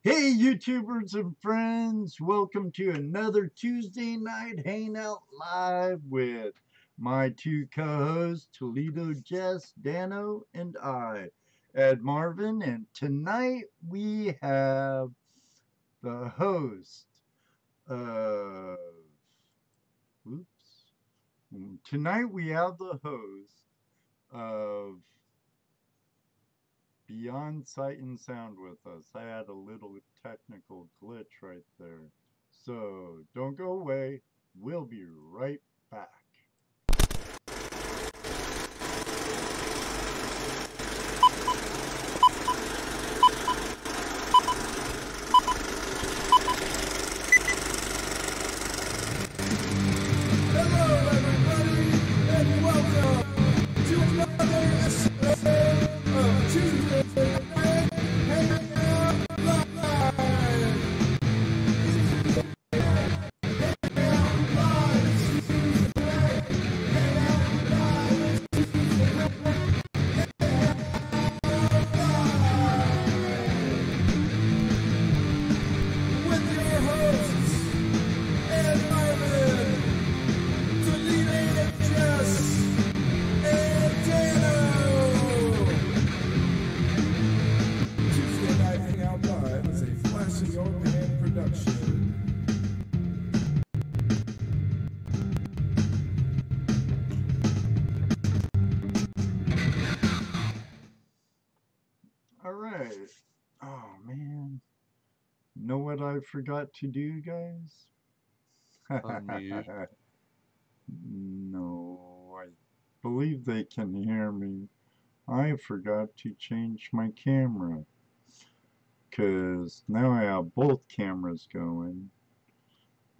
Hey, YouTubers and friends, welcome to another Tuesday Night Hangout live with my two co-hosts, Toledo Jess, Dano, and I, Ed Marvin. And tonight we have the host of, tonight we have the host of Beyond Sight and Sound with us. I had a little technical glitch right there. So don't go away. We'll be right back. Hello everybody and welcome to another episode of Tuesday Night Hangout Live. With your hosts, Ed Marvin, Toledo Jess, and Dano. Tuesday Night Hangout Live is a flashy on-hand production. All right. Oh, man. Know what I forgot to do, guys? Unmute. No, I believe they can hear me. I forgot to change my camera. Because now I have both cameras going.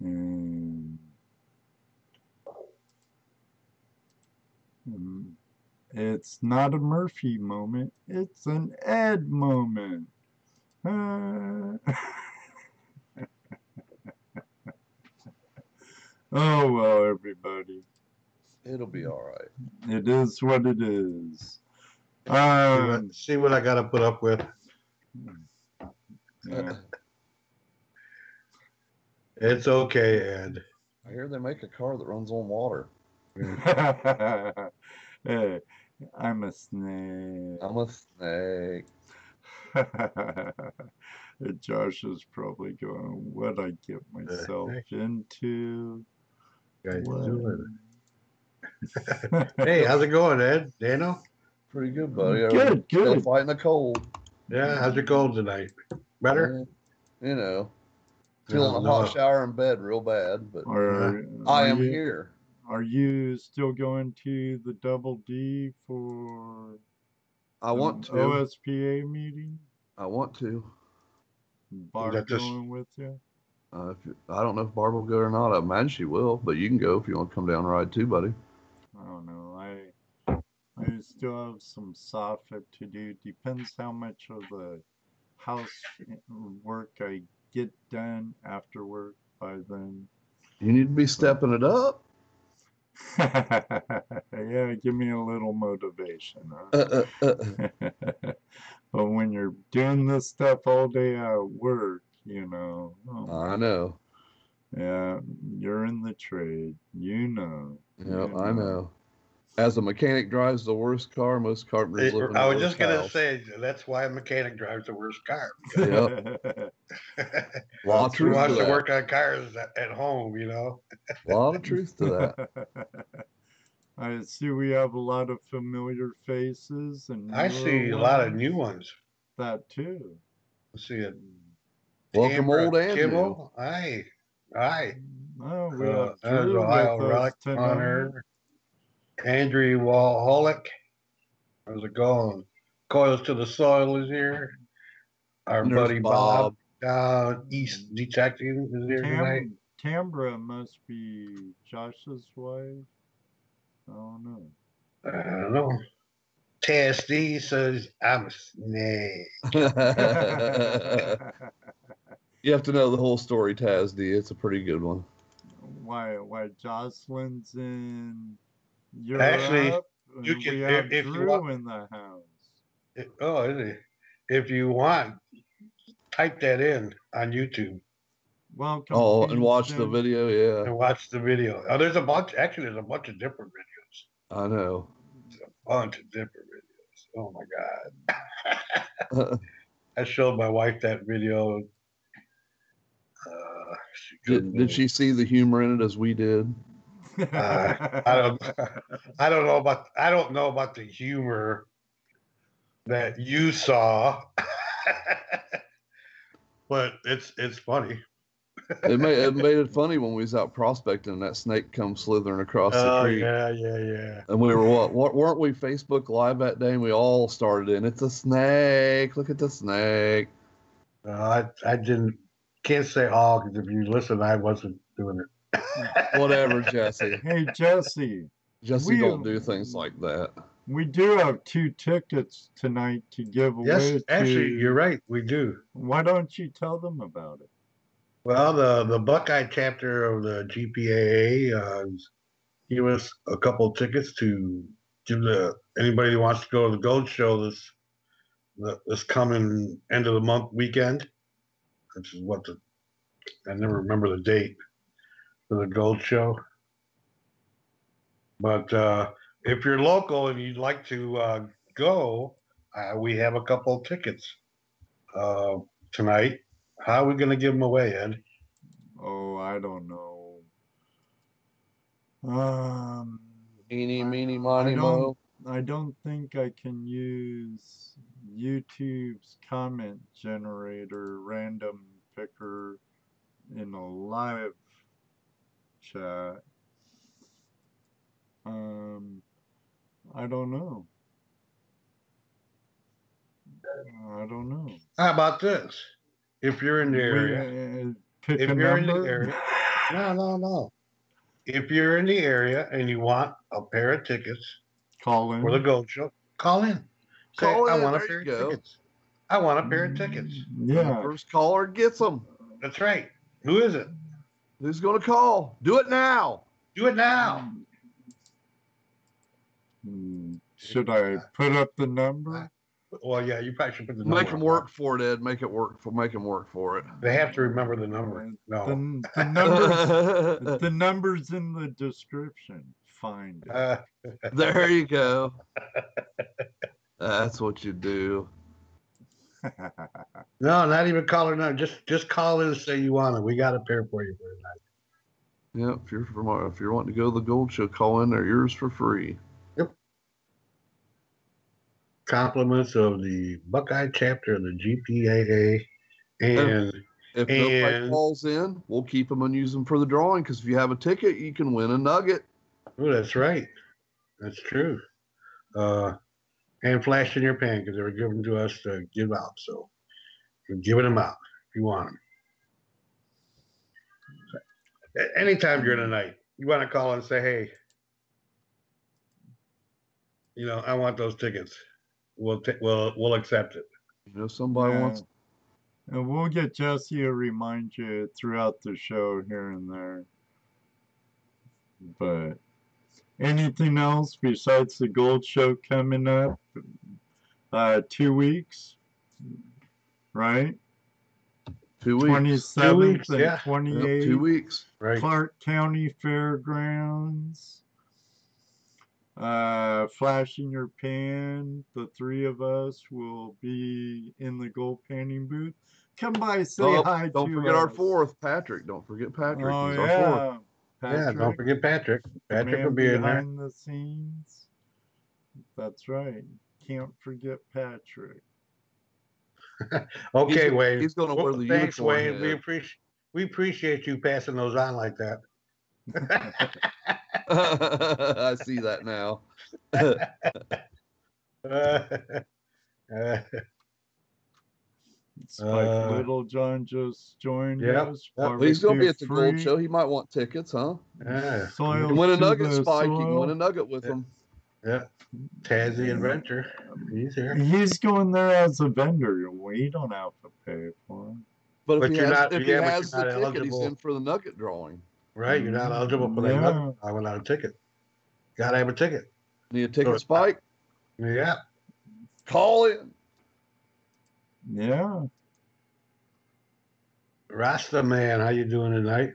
And it's not a Murphy moment, it's an Ed moment. Oh well, everybody. It'll be all right. It is what it is. See what I got to put up with. Yeah. It's okay, Ed. I hear they make a car that runs on water. Hey, I'm a snake. I'm a snake. Josh is probably going, what I get myself into. Guys What? doing it. Hey, how's it going, Ed? Dano? Pretty good, buddy. Good, Still good. fighting the cold. Yeah, how's your cold tonight? Better? You know, feeling a hot shower in bed real bad, but I am here. Are you still going to the Double D for I want to. OSPA meeting? I want to. Barb going with you? I don't know if Barb will go or not. I imagine she will, but you can go if you want to come down and ride too, buddy. I don't know. I still have some soffit to do. Depends how much of the house work I get done after work by then. You need to be stepping it up. Yeah, give me a little motivation. Huh? But when you're doing this stuff all day at work, you know. I know. Yeah, you're in the trade. You know. Yeah, I know. As a mechanic drives the worst car, most carpenters live in the I was worst just going to house. say, that's why a mechanic drives the worst car. Yep. A lot of truth Who wants to to that. work on cars at home, you know? A lot of truth to that. I see we have a lot of familiar faces. And I see a lot of new ones. That too. Let's see it. Welcome, old and Kimmel. Aye. Oh, we have there's Drew Ohio with Relic us tonight. Hunter. Andrew Walholic. How's it going? Coils to the Soil is here. Our There's buddy Bob down East Detective is here tonight. Tambra must be Josh's wife. I don't know. I don't know. TSD says I'm a snake. You have to know the whole story, Tazdy. It's a pretty good one. Why Jocelyn's in Europe? Actually, you we can have if Drew you want in the house. If you want, type that in on YouTube Welcome. Oh, and watch the Houston. video, yeah. and watch the video. Oh, there's a bunch. Actually, there's a bunch of different videos. I know. There's a bunch of different videos. Oh my God. I showed my wife that video. Did she see the humor in it as we did? I don't know about the humor that you saw, but it's funny. It made it funny when we was out prospecting and that snake come slithering across the creek. Yeah. And we were what weren't we Facebook Live that day? And we all started in. It's a snake. Look at the snake. I can't say all because if you listen, I wasn't doing it. Whatever, Jesse. Hey, Jesse. Jesse don't do things like that. We do have 2 tickets tonight to give away. Yes, actually, you're right. We do. Why don't you tell them about it? Well, the Buckeye chapter of the GPAA gave us a couple of tickets to give to anybody who wants to go to the Gold Show this coming end of the month weekend, which is I never remember the date for the Gold Show. But if you're local and you'd like to go, we have a couple of tickets tonight. How are we going to give them away, Ed? Oh, I don't know. Eeny, meeny, miny, mo. I don't think I can use YouTube's comment generator random picker in a live chat. I don't know. How about this? If you're in the area, no. If you're in the area and you want a pair of tickets, call in for the Gold Show. Call in. Say, I want a pair of tickets. I want a pair of tickets. Yeah. The first caller gets them. That's right. Who is it? Who's going to call? Do it now. Do it now. Should I put up the number? Well, yeah, you probably should put the number. Make them work for it, Ed. Make them work for it. They have to remember the number. No. The number's in the description. Find it. There you go. That's what you do. No, not even call her number. Just call in and say you want it. We got a pair for you for tonight. Yeah, if you're wanting to go to the Gold Show, call in. They're yours for free. Yep. Compliments of the Buckeye chapter of the GPAA, and if nobody calls in, we'll keep them and use them for the drawing. Because if you have a ticket, you can win a nugget. Oh, that's right. That's true. And flash in your pan because they were given to us to give out. So you're giving them out if you want them. Anytime during the night, you want to call and say, hey, I want those tickets. We'll accept it. Somebody wants. And we'll get Jesse to remind you throughout the show here and there. But anything else besides the Gold Show coming up? 2 weeks, right? 2 weeks. 27th and 28th. Yep, 2 weeks. Right. Clark County Fairgrounds. Flash in your pan. The 3 of us will be in the gold panning booth. Come by, say hi. Don't forget our 4th, Patrick. Don't forget Patrick. Oh, He's yeah. our 4th. Patrick. Yeah, don't forget Patrick. Patrick will be in there. Behind the scenes. That's right. Can't forget Patrick. Okay, Wayne. He's going to wear the Thanks, uniform. Wayne. We appreciate you passing those on like that. I see that now. It's like Little John just joined us. He's going to be at the Gold Show. He might want tickets, huh? Yeah. You can win a nugget, Spike. You can win a nugget with him. Yeah. Tazzy Adventure. He's here. He's going there as a vendor. We don't have to pay for him. But if he has the ticket, he's in for the nugget drawing. Right, you're not eligible for that nugget without a ticket. Gotta have a ticket. Need a ticket, Spike? Yeah. Call in. Yeah. Rasta man, how you doing tonight?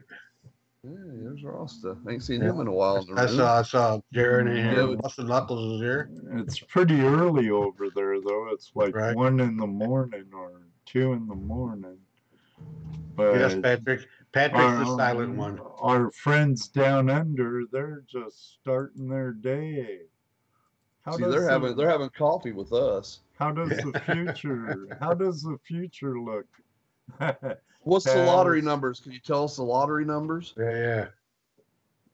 Yeah, there's Rasta. Ain't seen him in a while in the room. I saw Jared in here. Yeah, Busted Knuckles is here. It's pretty early over there, though. It's like Right. 1 in the morning or 2 in the morning. But Yes, Patrick. Patrick's the silent one. Our friends down under, they're just starting their day. See, they're having coffee with us. How does the future look? What's the lottery numbers? Can you tell us the lottery numbers? Yeah.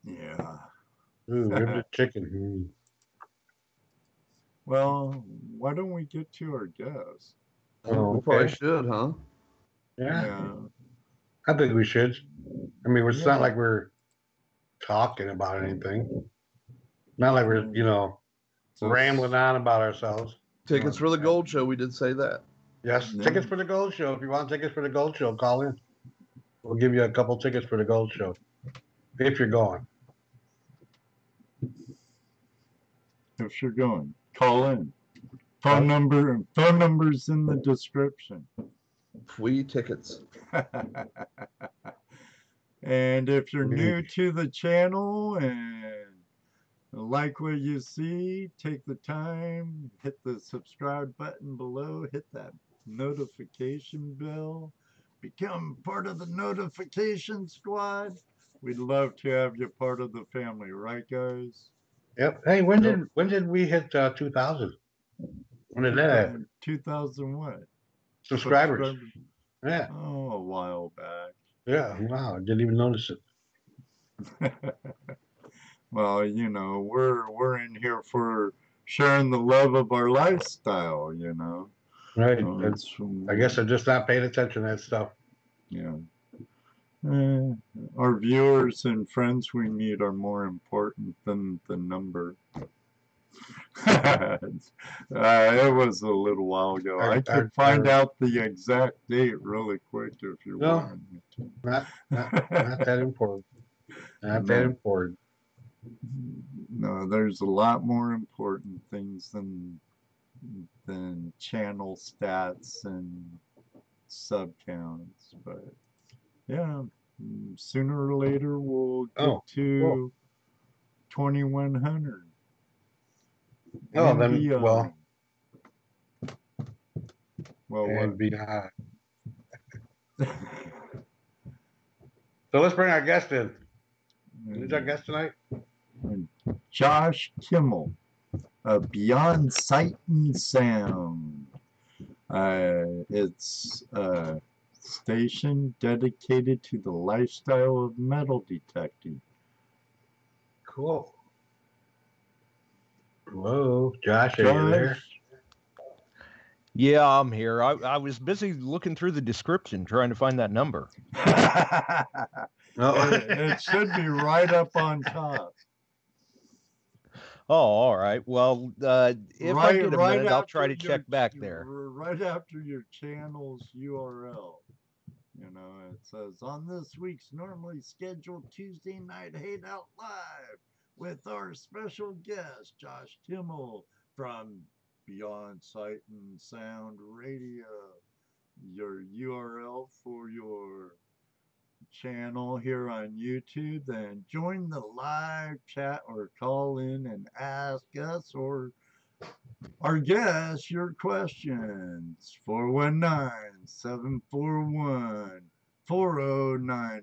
Ooh, ribs chicken. Well, why don't we get to our guest? Oh, we probably should, huh? Yeah. I think we should. I mean, it's not like we're talking about anything. Not like we're, rambling on about ourselves. Tickets for the Gold Show. We did say that. Yes, tickets for the Gold Show. If you want tickets for the Gold Show, call in. We'll give you a couple tickets for the Gold Show. If you're going. If you're going, call in. Phone numbers in the description. Free tickets. And if you're new to the channel and like what you see, take the time, hit the subscribe button below, hit that notification bell, become part of the notification squad. We'd love to have you part of the family, right, guys? Yep. Hey, when did we hit 2,000? When did that happen? 2,000 what? Subscribers. Yeah. Oh, a while back. Yeah. Wow. I didn't even notice it. Well, we're in here for sharing the love of our lifestyle, Right. I guess I'm just not paying attention to that stuff. Yeah. Our viewers and friends we meet are more important than the number. It was a little while ago. I could find out the exact date really quick if you want. Not that important. Not that important. No, there's a lot more important things than channel stats and sub counts. But yeah, sooner or later we'll get to 2,100. Oh, then beyond. and beyond. So let's bring our guest in. Who's our guest tonight? Josh Kimmel of Beyond Sight and Sound. It's a station dedicated to the lifestyle of metal detecting. Cool. Hello, Josh, are you there? Yeah, I'm here. I was busy looking through the description trying to find that number. It should be right up on top. Oh, all right. Well, if I get a minute, I'll try to check back there. Right after your channel's URL. It says, on this week's normally scheduled Tuesday Night Hangout Live with our special guest, Josh Kimmel from Beyond Sight and Sound Radio. Your URL for your channel here on YouTube, then join the live chat or call in and ask us or our guests your questions. 419-741-4090.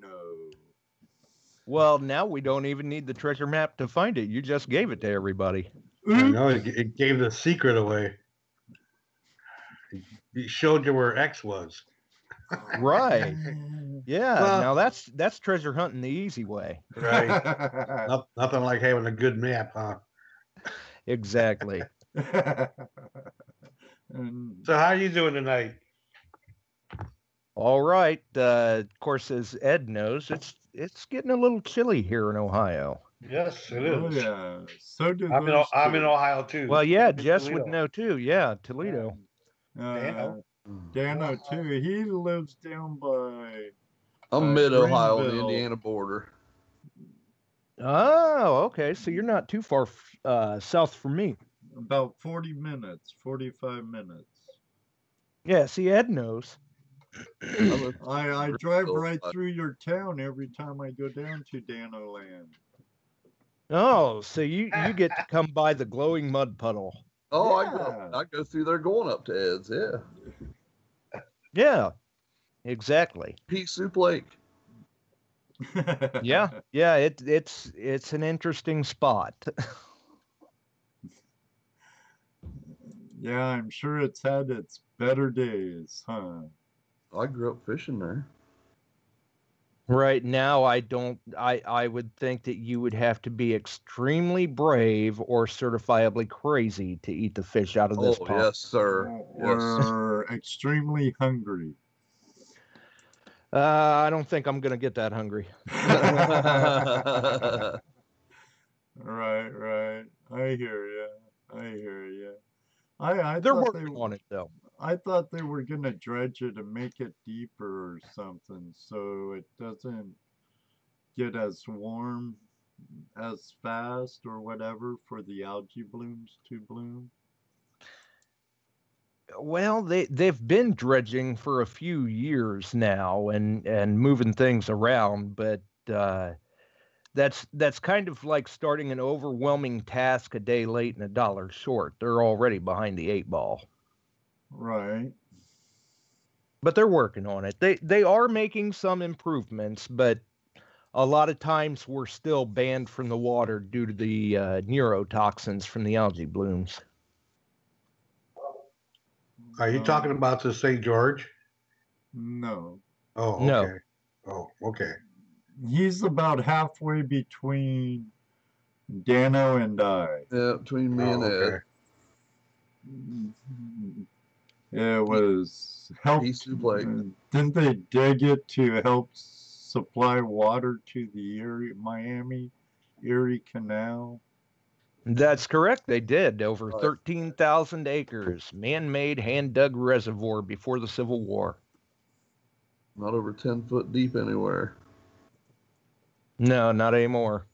Well, now we don't even need the treasure map to find it. You just gave it to everybody. I know, it gave the secret away. It showed you where X was. Right. Yeah. Well, now that's treasure hunting the easy way. Right. Nothing like having a good map, huh? Exactly. So how are you doing tonight? All right. Of course, as Ed knows, it's getting a little chilly here in Ohio. Yes, it is. Oh, yeah. So do I'm in Ohio too. Well, yeah, Jess would know too. Yeah, Toledo. Dano too. He lives down by. I'm mid-Ohio on the Indiana border. Oh, okay. So you're not too far south from me. About 40 minutes, 45 minutes. Yeah. See, Ed knows. I drive right through your town every time I go down to Dano Land. Oh, so you get to come by the glowing mud puddle. Oh, Yeah. I go through there going up to Ed's. Yeah. Yeah, exactly. Pea Soup Lake. Yeah, it's an interesting spot. Yeah, I'm sure it's had its better days, huh? I grew up fishing there. Right now, I would think that you would have to be extremely brave or certifiably crazy to eat the fish out of this pond. Yes, sir. Or extremely hungry. I don't think I'm going to get that hungry. Right. I hear you. They're working on it, though. I thought they were going to dredge it and make it deeper or something so it doesn't get as warm as fast or whatever for the algae blooms to bloom. Well, they've been dredging for a few years now and moving things around, but that's kind of like starting an overwhelming task a day late and $1 short. They're already behind the 8 ball. Right. But they're working on it. They are making some improvements, but a lot of times we're still banned from the water due to the neurotoxins from the algae blooms. Are you talking about the St. George? No. Oh, okay. No. Oh, okay. He's about halfway between Dano and I. Yeah, between me and Ed. It was helped. Pea Soup Lake. Didn't they dig it to help supply water to the Miami Erie Canal? That's correct. They did. Over 13,000 acres, man-made, hand-dug reservoir before the Civil War. Not over 10 foot deep anywhere. No, not anymore.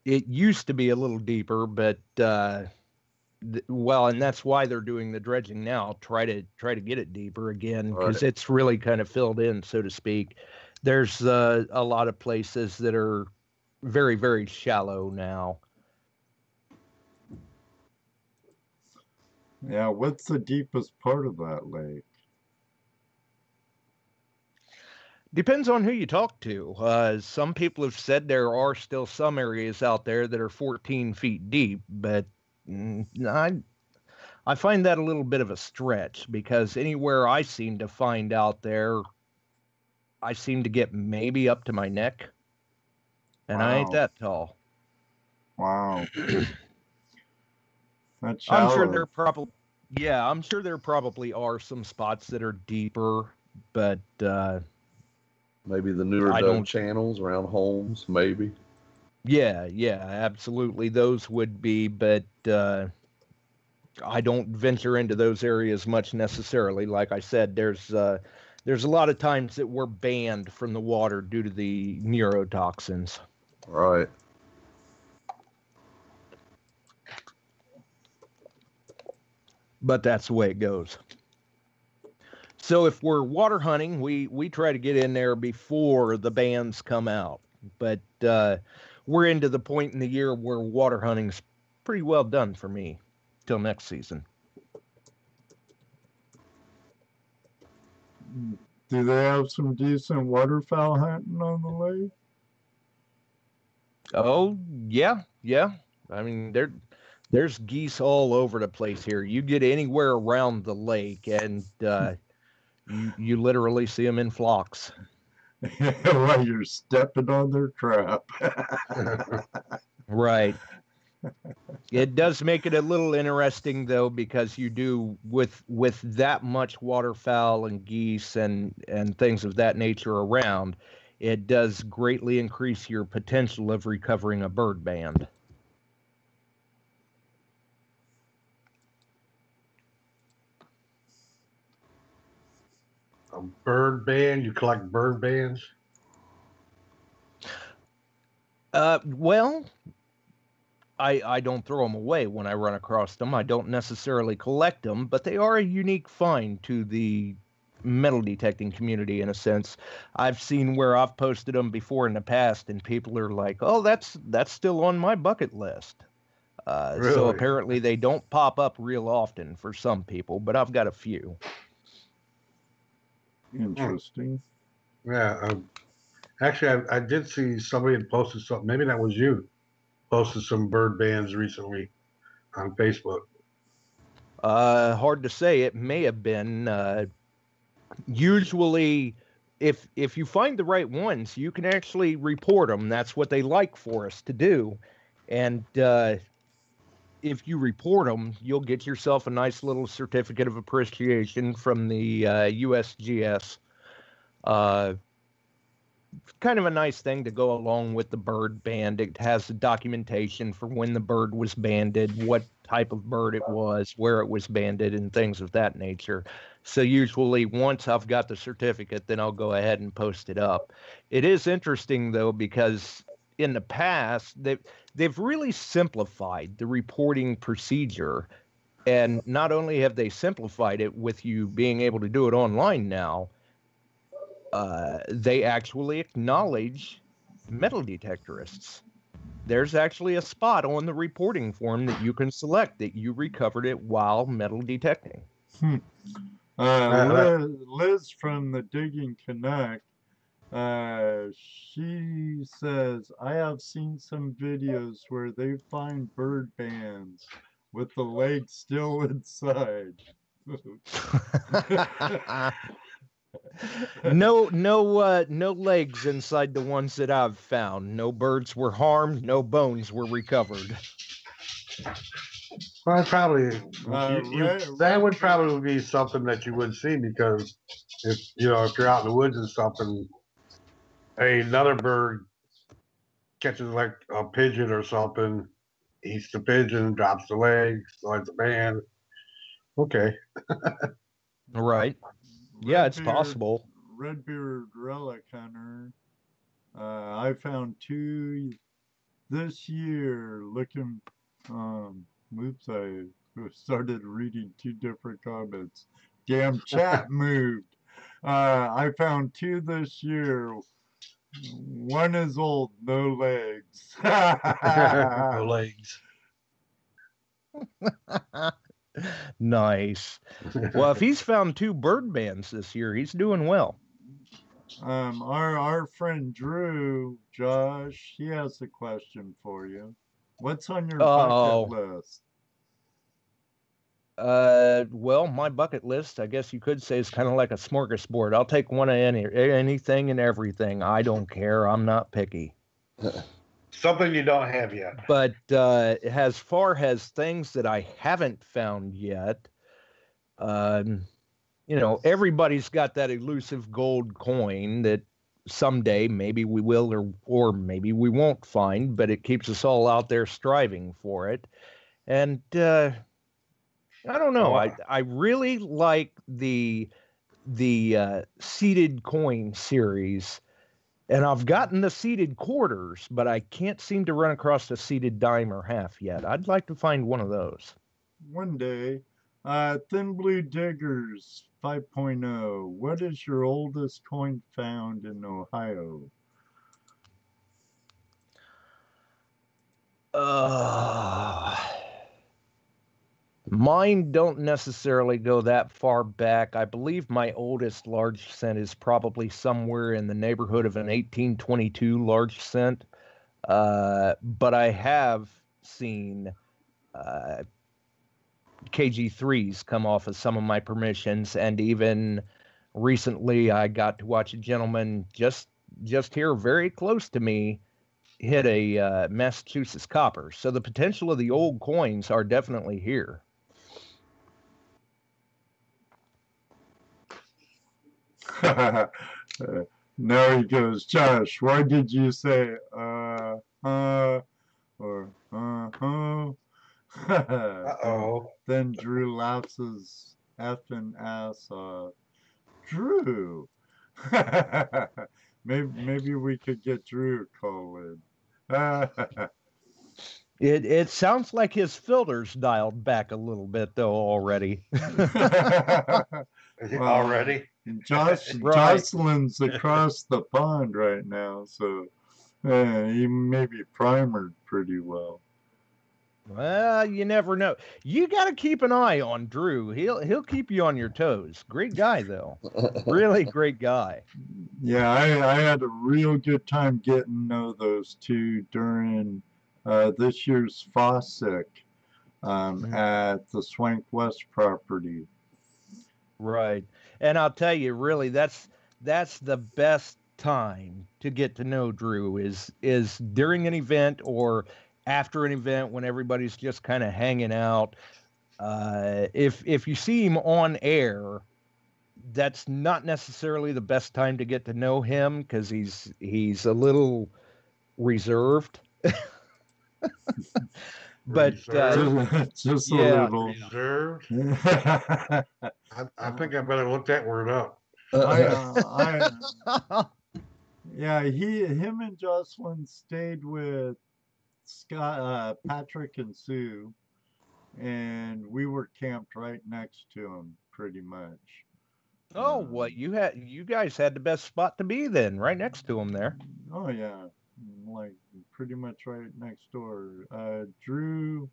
It used to be a little deeper, but well, and that's why they're doing the dredging now. Try to get it deeper again because it's really kind of filled in, so to speak. There's a lot of places that are very, very shallow now. Yeah, what's the deepest part of that lake? Depends on who you talk to. Some people have said there are still some areas out there that are 14 feet deep, but I find that a little bit of a stretch because anywhere I seem to find out there, I seem to get maybe up to my neck, and I ain't that tall. Wow. That's I'm sure there I'm sure there probably are some spots that are deeper, but maybe the newer dug channels around homes, maybe. Yeah, absolutely. Those would be, but I don't venture into those areas much necessarily. Like I said, there's a lot of times that we're banned from the water due to the neurotoxins. Right. But that's the way it goes. So if we're water hunting, we try to get in there before the bans come out. But we're into the point in the year where water hunting's pretty well done for me till next season. Do they have some decent waterfowl hunting on the lake? Oh, yeah. I mean, there's geese all over the place here. You get anywhere around the lake, and you literally see them in flocks. While you're stepping on their trap. Right. It does make it a little interesting, though, because you do with that much waterfowl and geese and things of that nature around, it does greatly increase your potential of recovering a bird band. A bird band? You collect bird bands? Well, I don't throw them away when I run across them. I don't necessarily collect them, but they are a unique find to the metal detecting community in a sense. I've seen where I've posted them before in the past, and people are like, "Oh, that's still on my bucket list." Really? So apparently they don't pop up real often for some people, but I've got a few. Interesting. Yeah. Actually, I did see somebody had posted something. Maybe that was you. Posted some bird bands recently on Facebook. Hard to say. It may have been. Usually, if you find the right ones, you can actually report them. That's what they like for us to do. And if you report them, you'll get yourself a nice little certificate of appreciation from the USGS. Kind of a nice thing to go along with the bird band. It has the documentation for when the bird was banded, what type of bird it was, where it was banded, and things of that nature. So usually once I've got the certificate, then I'll go ahead and post it up. It is interesting, though, because in the past, they've really simplified the reporting procedure. And not only have they simplified it with you being able to do it online now, they actually acknowledge metal detectorists. There's actually a spot on the reporting form that you can select that you recovered it while metal detecting. Liz from the Digging Canuck, she says, I have seen some videos where they find bird bands with the legs still inside. No legs inside the ones that I've found. No birds were harmed. No bones were recovered. Well, that would probably be something that you would see, because if you're out in the woods and something, another bird catches like a pigeon or something, eats the pigeon, drops the legs, like the band. Okay. Right. Yeah, it's possible. Red-bearded relic hunter. I found 2 this year looking. Oops, I started reading 2 different comments. Damn chat moved. I found 2 this year. One is old, no legs. No legs. Nice. Well, if he's found 2 bird bands this year, he's doing well. Our friend Drew, Josh, he has a question for you. What's on your bucket list? Well, my bucket list, I guess you could say, is kind of like a smorgasbord. I'll take one of anything and everything. I don't care. I'm not picky. Something you don't have yet. But as far as things that I haven't found yet, everybody's got that elusive gold coin that someday maybe we will or maybe we won't find, but it keeps us all out there striving for it. And I don't know. I really like the seeded coin series, and I've gotten the seeded quarters, but I can't seem to run across a seeded dime or half yet. I'd like to find one of those. One day. Thin Blue Diggers 5.0. What is your oldest coin found in Ohio? Mine don't necessarily go that far back. I believe my oldest large cent is probably somewhere in the neighborhood of an 1822 large cent. But I have seen KG3s come off of some of my permissions, and even recently I got to watch a gentleman just here very close to me hit a Massachusetts copper. So the potential of the old coins are definitely here. Now he goes, Josh, why did you say or Uh-oh. Then Drew laughs his effing ass off. Drew. Maybe we could get Drew a call in. It sounds like his filter's dialed back a little bit though already. Already? Jocelyn's across the pond right now, so he may be primered pretty well. Well, you never know. You got to keep an eye on Drew. He'll keep you on your toes. Great guy though. Really great guy. Yeah, I had a real good time getting to know those two during this year's FOSIC at the Swank West property. Right. And I'll tell you, really, that's the best time to get to know Drew is during an event or after an event when everybody's just kind of hanging out. If you see him on air, that's not necessarily the best time to get to know him because he's a little reserved. But just a little reserved. I think I better look that word up. Yeah, him and Jocelyn stayed with Scott, Patrick, and Sue, and we were camped right next to him, pretty much. Oh, what you guys had the best spot to be then, right next to him there. Oh yeah, like pretty much right next door. Drew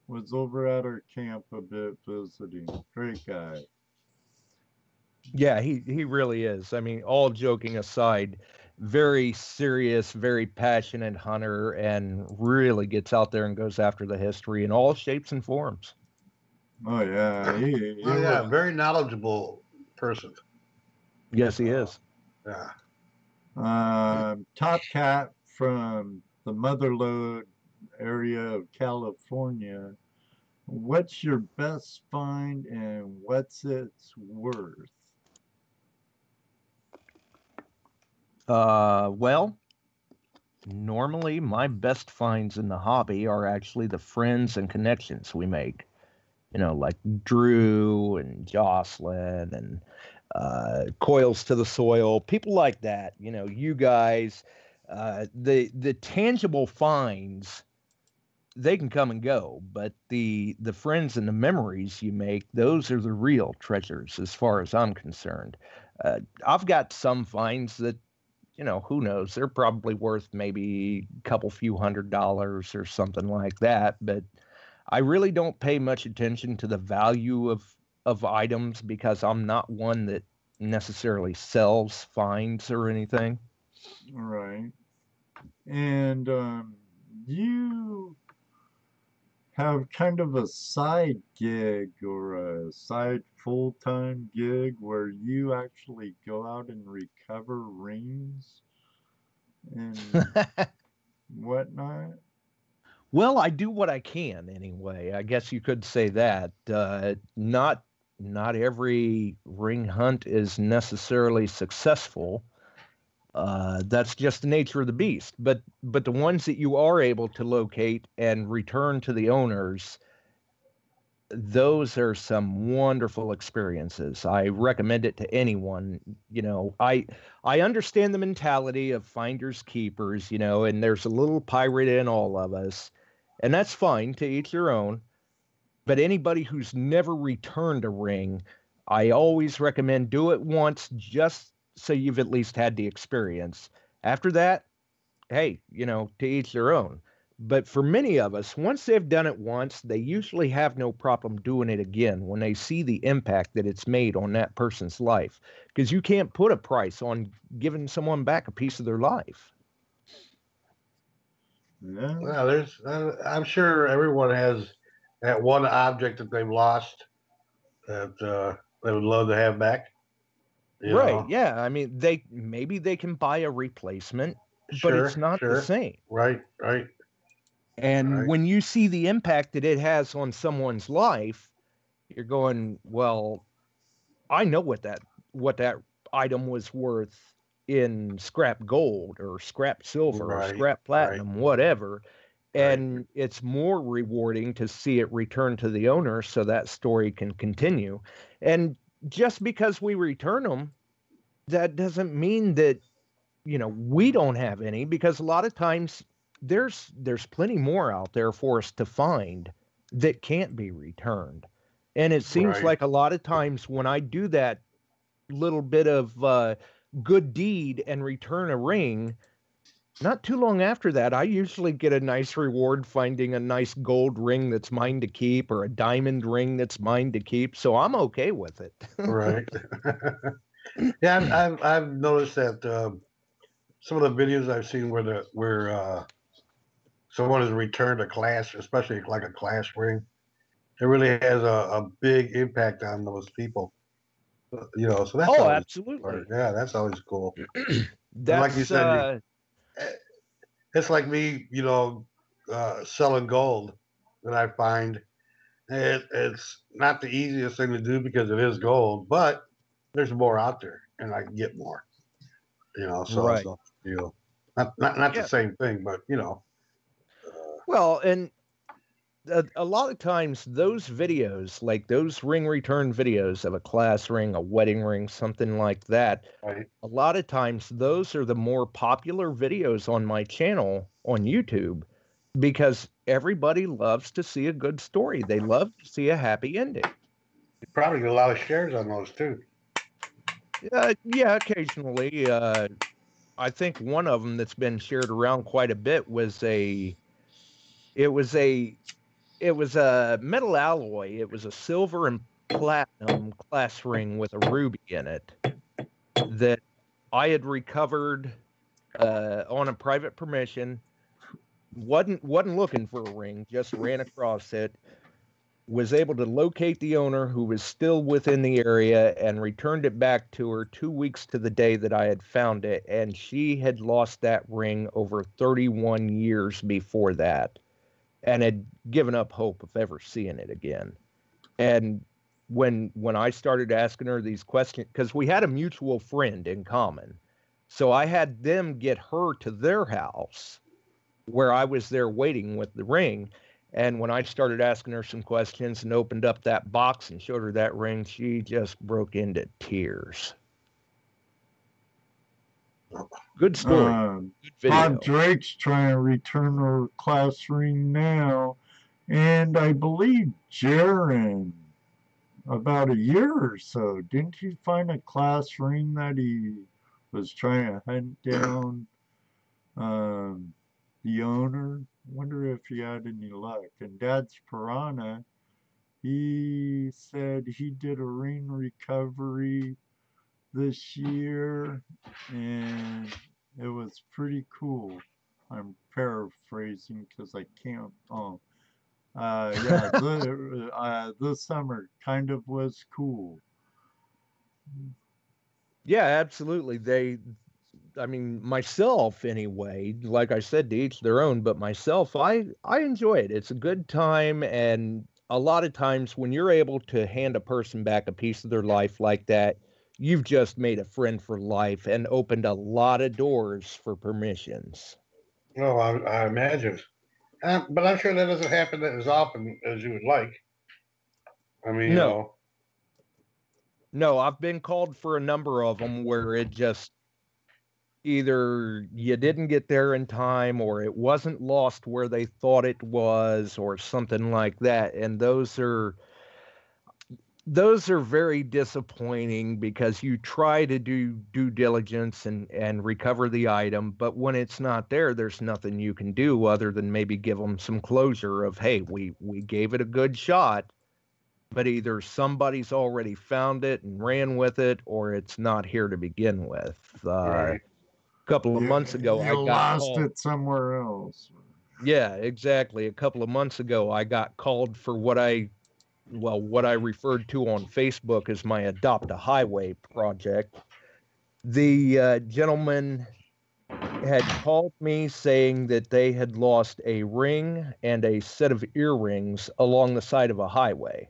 was over at our camp a bit visiting. Great guy. Yeah, he really is. I mean, all joking aside, very serious, very passionate hunter, and really gets out there and goes after the history in all shapes and forms. Oh yeah, he very knowledgeable person. Yes, he is. Yeah. Top Cat from the Motherlode area of California. What's your best find and what's its worth? Well, normally my best finds in the hobby are actually the friends and connections we make. You know, like Drew and Jocelyn and Coils to the Soil, people like that. You know, you guys, the tangible finds, they can come and go, but the friends and the memories you make, those are the real treasures as far as I'm concerned. I've got some finds that, you know, who knows, they're probably worth maybe a couple few $100s or something like that, but I really don't pay much attention to the value of items because I'm not one that necessarily sells finds or anything. Right. And you have kind of a side gig or a side full-time gig where you actually go out and recover rings and whatnot. Well, I do what I can anyway. I guess you could say that. Not every ring hunt is necessarily successful. That's just the nature of the beast. But the ones that you are able to locate and return to the owners, those are some wonderful experiences. I recommend it to anyone. You know, I understand the mentality of finders keepers, you know, and there's a little pirate in all of us, and that's fine, to each their own. But anybody who's never returned a ring, I always recommend do it once, just so you've at least had the experience. After that, hey, you know, to each their own. But for many of us, once they've done it once, they usually have no problem doing it again when they see the impact that it's made on that person's life. Because you can't put a price on giving someone back a piece of their life. Yeah. Well, I'm sure everyone has that one object that they've lost that they would love to have back. Right. Know? Yeah. I mean, maybe they can buy a replacement, sure, but it's not the same. Right. And when you see the impact that it has on someone's life, you're going, well, I know what that item was worth in scrap gold or scrap silver or scrap platinum, whatever. And it's more rewarding to see it return to the owner so that story can continue. And just because we return them, that doesn't mean that, you know, we don't have any, because a lot of times there's plenty more out there for us to find that can't be returned. And it seems like a lot of times when I do that little bit of good deed and return a ring, not too long after that, I usually get a nice reward finding a nice gold ring that's mine to keep, or a diamond ring that's mine to keep. So I'm okay with it. Right. Yeah, I've noticed that some of the videos I've seen where someone has returned a class, especially like a class ring, it really has a big impact on those people. So that's absolutely. Yeah, that's always cool. That's like you said, it's like me, selling gold that I find. It's not the easiest thing to do because it is gold, but there's more out there, and I can get more. So right. it's no deal. Not the same thing, but Well, and a lot of times those videos, like those ring return videos of a class ring, a wedding ring, something like that, right. A lot of times those are the more popular videos on my channel on YouTube, because everybody loves to see a good story. They love to see a happy ending. You probably get a lot of shares on those too. Yeah, occasionally. I think one of them that's been shared around quite a bit was it was a metal alloy. It was a silver and platinum class ring with a ruby in it that I had recovered on a private permission. Wasn't looking for a ring, just ran across it. Was able to locate the owner, who was still within the area, and returned it back to her 2 weeks to the day that I had found it. And she had lost that ring over 31 years before that, and had given up hope of ever seeing it again. And when I started asking her these questions, because we had a mutual friend in common, so I had them get her to their house where I was there waiting with the ring. And when I started asking her some questions and opened up that box and showed her that ring, she just broke into tears. Good story. Good video. Bob Drake's trying to return her class ring now. And I believe Jaron, about a year or so, didn't you find a class ring that he was trying to hunt down the owner? Wonder if he had any luck. And Dad's Piranha, he said he did a ring recovery this year, and it was pretty cool. I'm paraphrasing because I can't. This summer kind of was cool. Yeah, absolutely. Myself anyway, like I said, to each their own, but myself, I enjoy it. It's a good time. And a lot of times when you're able to hand a person back a piece of their life like that, you've just made a friend for life and opened a lot of doors for permissions. No, I imagine. But I'm sure that doesn't happen as often as you would like. I mean, no. No, I've been called for a number of them where it just either you didn't get there in time, or it wasn't lost where they thought it was, or something like that. And those are very disappointing, because you try to do due diligence and recover the item, but when it's not there, there's nothing you can do other than maybe give them some closure of, hey, we gave it a good shot, but either somebody's already found it and ran with it, or it's not here to begin with. Right. A couple of months ago, I got lost it somewhere else. Yeah, exactly. A couple of months ago, I got called for what I referred to on Facebook as my Adopt a Highway project. The gentleman had called me saying that they had lost a ring and a set of earrings along the side of a highway.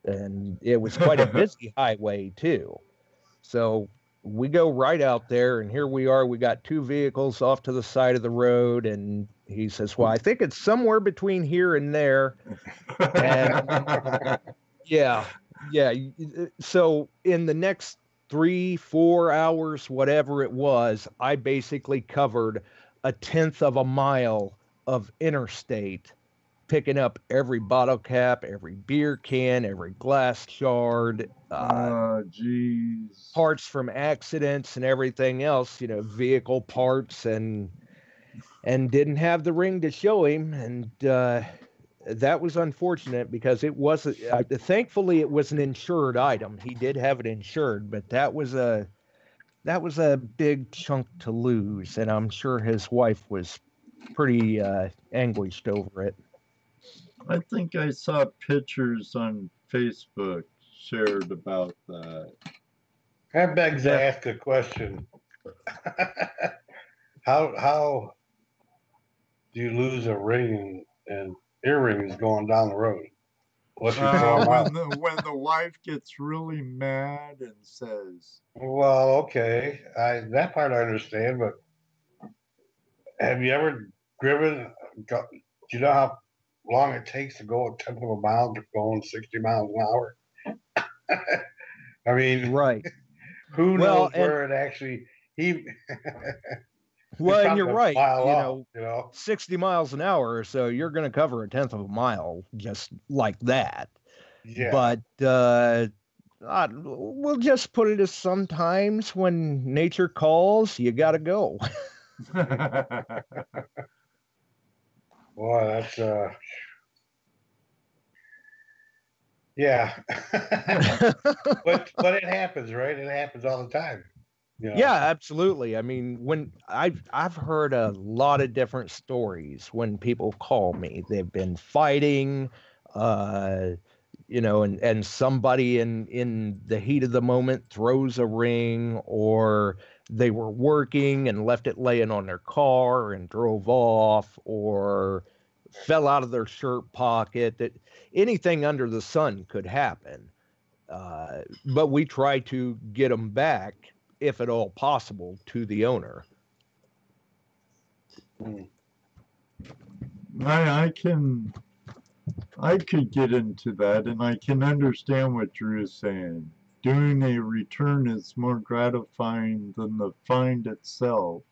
And it was quite a busy highway, too. So we go right out there, and here we are. We got two vehicles off to the side of the road, and he says, well, I think it's somewhere between here and there. And yeah. So in the next 3-4 hours, whatever it was, I basically covered a tenth of a mile of interstate, picking up every bottle cap, every beer can, every glass shard, geez. parts from accidents and everything else, vehicle parts, and didn't have the ring to show him. And that was unfortunate because it wasn't, thankfully it was an insured item. He did have it insured, but that was a big chunk to lose. And I'm sure his wife was pretty anguished over it. I think I saw pictures on Facebook shared about that. That begs to ask a question. How do you lose a ring and earrings going down the road? When the wife gets really mad and says, "Well, okay, that part I understand, but have you ever driven? Do you know how long it takes to go a tenth of a mile going 60 miles an hour?" I mean, right. Who knows where it actually Well, and you're right. 60 miles an hour or so, you're going to cover a tenth of a mile just like that. Yeah. But we'll just put it as sometimes when nature calls, you got to go. Boy, that's yeah. but it happens, right? It happens all the time. Yeah, absolutely. I mean, when I've heard a lot of different stories when people call me. They've been fighting, and somebody in the heat of the moment throws a ring, or they were working and left it laying on their car and drove off, or fell out of their shirt pocket. That anything under the sun could happen. But we try to get them back, if at all possible, to the owner. I could get into that, and I can understand what Drew is saying. Doing a return is more gratifying than the find itself.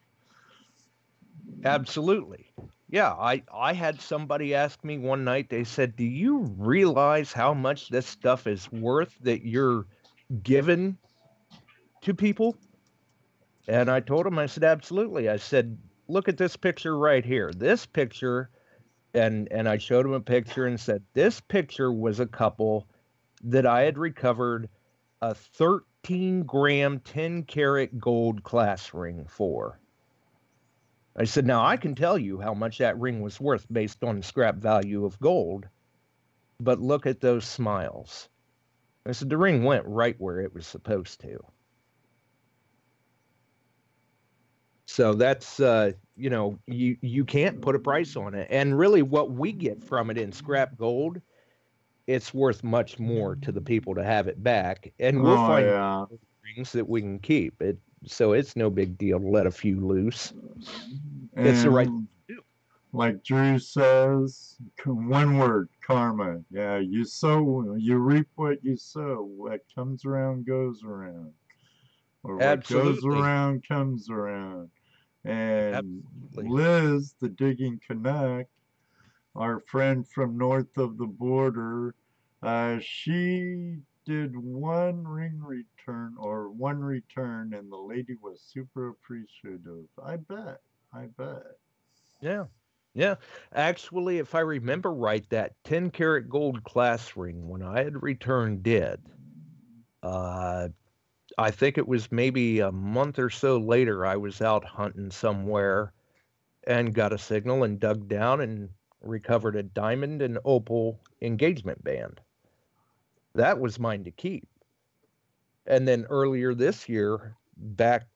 Absolutely. Yeah, I had somebody ask me one night, they said, "Do you realize how much this stuff is worth that you're given to people?" And I told him, I said, absolutely. I said, look at this picture right here. This picture, and I showed him a picture and said, this picture was a couple that I had recovered a 13-gram, 10-karat gold class ring for. I said, now I can tell you how much that ring was worth based on the scrap value of gold, but look at those smiles. I said, the ring went right where it was supposed to. So that's, you can't put a price on it. And really what we get from it in scrap gold, it's worth much more to the people to have it back. And we'll find rings that we can keep. So it's no big deal to let a few loose. And it's the right thing to do. Like Drew says, one word, karma. Yeah, you reap what you sow. What comes around goes around. Or what goes around comes around. And Liz, the digging Canuck, our friend from north of the border, she did one return, and the lady was super appreciative. I bet. Yeah. Actually, if I remember right, that 10-karat gold class ring, when I had returned it, I think it was maybe a month or so later, I was out hunting somewhere and got a signal and dug down and recovered a diamond and opal engagement band. That was mine to keep. And then earlier this year, back,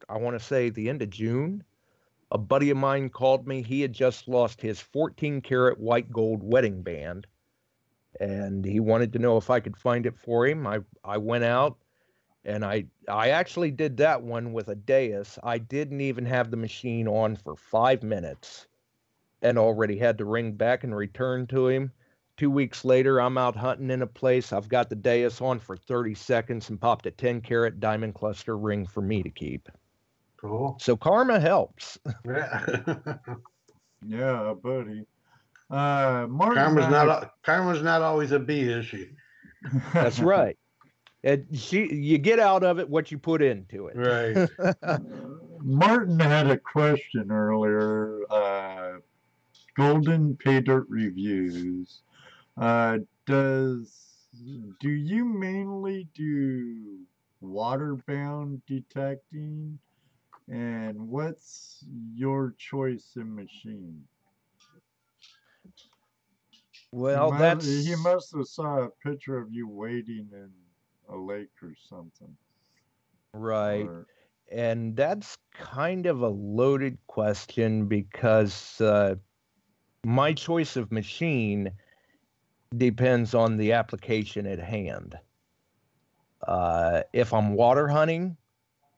I want to say the end of June, a buddy of mine called me. He had just lost his 14-karat white gold wedding band, and he wanted to know if I could find it for him. I went out. And I actually did that one with a dais. I didn't even have the machine on for 5 minutes and already had the ring back and returned to him. 2 weeks later, I'm out hunting in a place. I've got the dais on for 30 seconds and popped a 10-karat diamond cluster ring for me to keep. Cool. So karma helps. Yeah. Yeah, buddy. Martin, Karma's not always a bee, is she? That's right. You get out of it what you put into it. Right. Martin had a question earlier. Golden Pay Dirt Reviews. Do you mainly do waterbound detecting? And what's your choice in machine? Well, he must have saw a picture of you wading in a lake or something. Right. And that's kind of a loaded question because my choice of machine depends on the application at hand. If I'm water hunting,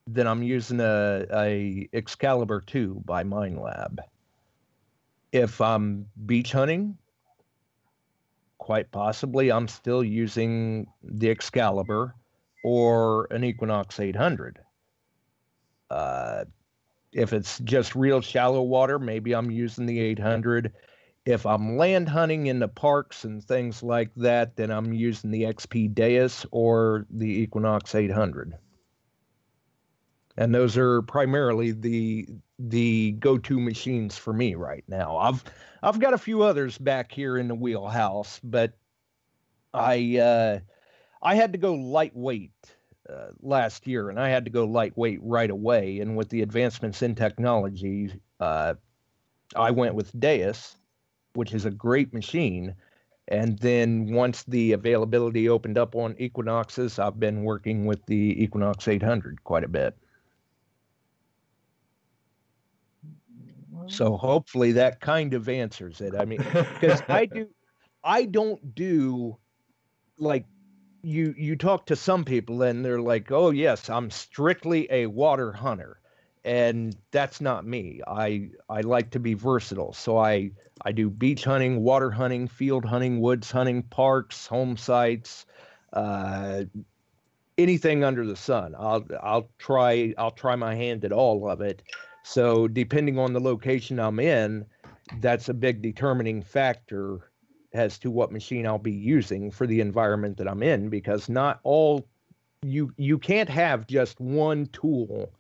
then I'm using a Excalibur 2 by Minelab. If I'm beach hunting, quite possibly I'm still using the Excalibur or an Equinox 800. If it's just real shallow water, maybe I'm using the 800. If I'm land hunting in the parks and things like that, then I'm using the XP Deus or the Equinox 800. And those are primarily the go-to machines for me right now. I've got a few others back here in the wheelhouse, but I had to go lightweight last year, and I had to go lightweight right away. And with the advancements in technology, I went with Deus, which is a great machine. And then once the availability opened up on Equinoxes, I've been working with the Equinox 800 quite a bit. So hopefully that kind of answers it. I mean, because I don't do like you talk to some people and they're like, oh yes, I'm strictly a water hunter. And that's not me. I like to be versatile. So I do beach hunting, water hunting, field hunting, woods hunting, parks, home sites, anything under the sun. I'll try my hand at all of it. So depending on the location I'm in, that's a big determining factor as to what machine I'll be using for the environment that I'm in, because not all you can't have just one tool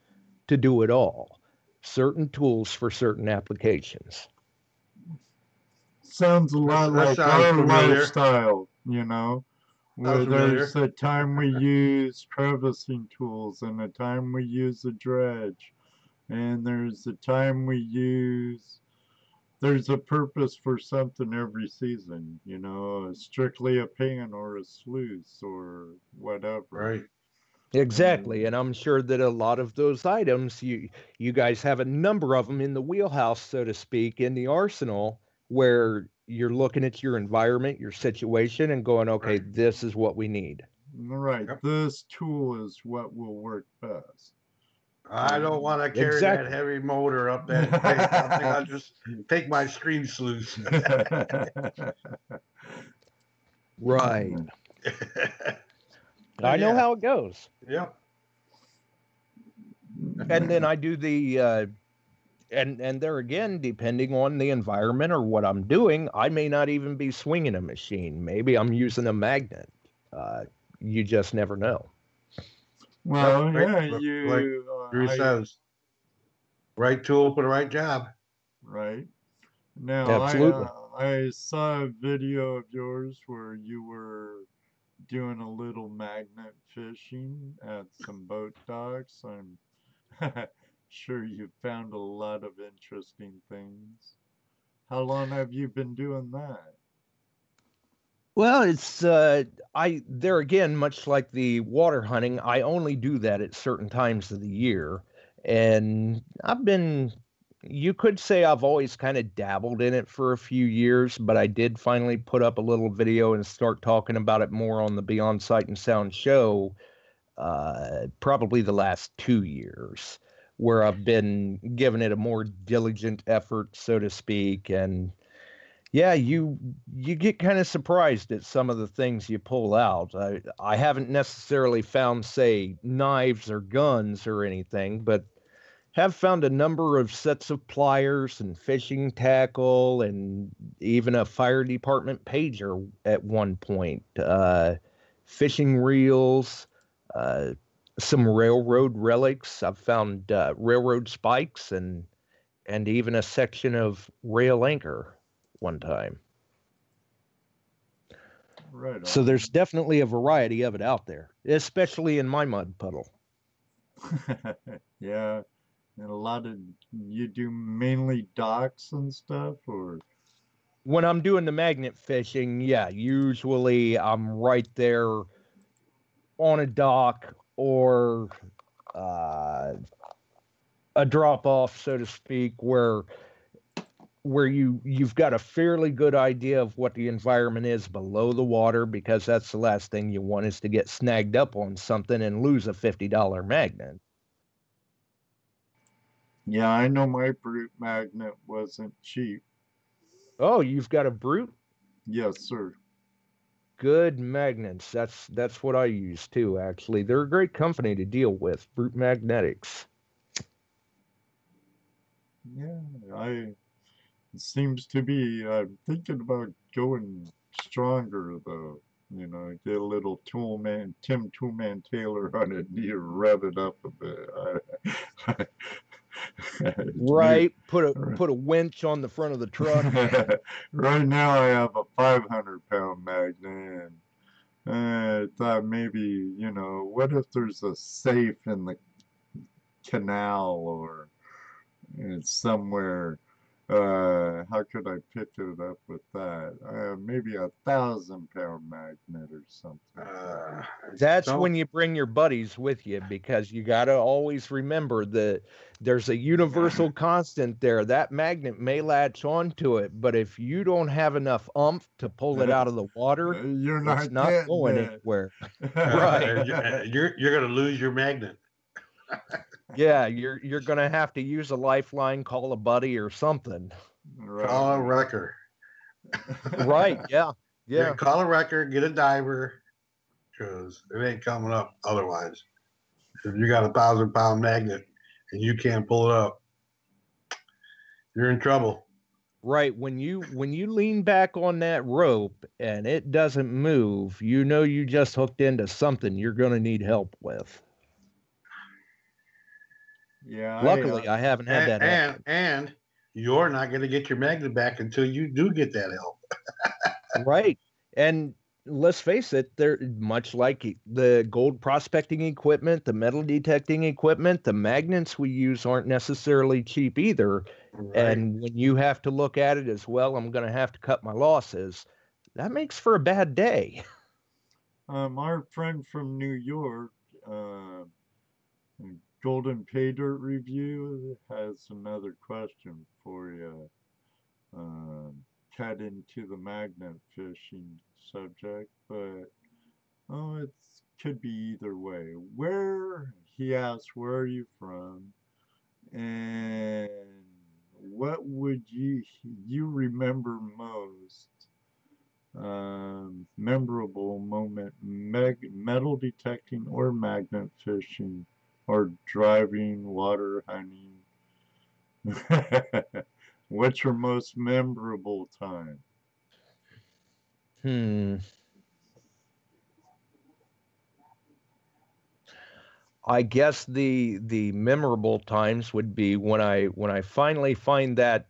to do it all. Certain tools for certain applications. Sounds a lot like our lifestyle, you know. Where there's a time we use crevicing tools and a time we use a dredge. And there's a time there's a purpose for something every season, you know, strictly a pan or a sluice or whatever. Right. Exactly. And I'm sure that a lot of those items, you guys have a number of them in the wheelhouse, so to speak, in the arsenal, where you're looking at your environment, your situation, and going, okay, right, this is what we need. Right. Yep. This tool is what will work best. I don't want to carry that heavy motor up that thing. I think I'll just take my stream sluice. Right. I know how it goes. Yep. And then I do the and there again, depending on the environment or what I'm doing, I may not even be swinging a machine. Maybe I'm using a magnet. You just never know. Well, yeah, like Drew says, right tool for the right job. Right. Now, absolutely. I saw a video of yours where you were doing a little magnet fishing at some boat docks. I'm sure you found a lot of interesting things. How long have you been doing that? Well, it's there again, much like the water hunting, I only do that at certain times of the year. And you could say I've always kind of dabbled in it for a few years, but I did finally put up a little video and start talking about it more on the Beyond Sight and Sound show, probably the last 2 years, where I've been giving it a more diligent effort, so to speak. And yeah, you get kind of surprised at some of the things you pull out. I haven't necessarily found, say, knives or guns or anything, but have found a number of sets of pliers and fishing tackle and even a fire department pager at one point. Fishing reels, some railroad relics. I've found railroad spikes and even a section of rail anchor one time. Right on. So there's definitely a variety of it out there, especially in my mud puddle. Yeah. And a lot of, you do mainly docks and stuff, or? When I'm doing the magnet fishing, yeah, usually I'm right there on a dock or a drop off, so to speak, where you've got a fairly good idea of what the environment is below the water, because that's the last thing you want is to get snagged up on something and lose a $50 magnet. Yeah, I know my brute magnet wasn't cheap. Oh, you've got a brute? Yes, sir. Good magnets. That's what I use too, actually. They're a great company to deal with, Brute Magnetics. Yeah, it seems to be, I'm thinking about going stronger though. You know, get a little Tim Toolman Taylor on it, need to rev it up a bit. Right, put a winch on the front of the truck. Right now I have a 500-pound magnet, and I thought maybe, you know, what if there's a safe in the canal or somewhere? How could I pick it up with that? Maybe a 1,000-pound magnet or something. That's when you bring your buddies with you, because you got to always remember that there's a universal constant there. That magnet may latch onto it, but if you don't have enough oomph to pull it out of the water, it's not going anywhere. Right. You're going to lose your magnet. Yeah, you're going to have to use a lifeline, call a buddy or something. Right. Call a wrecker. Right, yeah. Yeah, call a wrecker, get a diver, because it ain't coming up otherwise. If you got a 1,000-pound magnet and you can't pull it up, you're in trouble. Right. When you lean back on that rope and it doesn't move, you know you just hooked into something you're going to need help with. Yeah. Luckily, I haven't had that happen. And you're not going to get your magnet back until you do get that help. Right. And let's face it, they're much like the gold prospecting equipment, the metal detecting equipment, the magnets we use aren't necessarily cheap either. Right. And when you have to look at it as well, I'm going to have to cut my losses. That makes for a bad day. Our friend from New York, Golden Pay Dirt Review, has another question for you. Cut into the magnet fishing subject, but it could be either way. He asks, where are you from, and what would you remember most? Memorable moment, metal detecting or magnet fishing, or driving, water hunting. What's your most memorable time? I guess the memorable times would be when I finally find that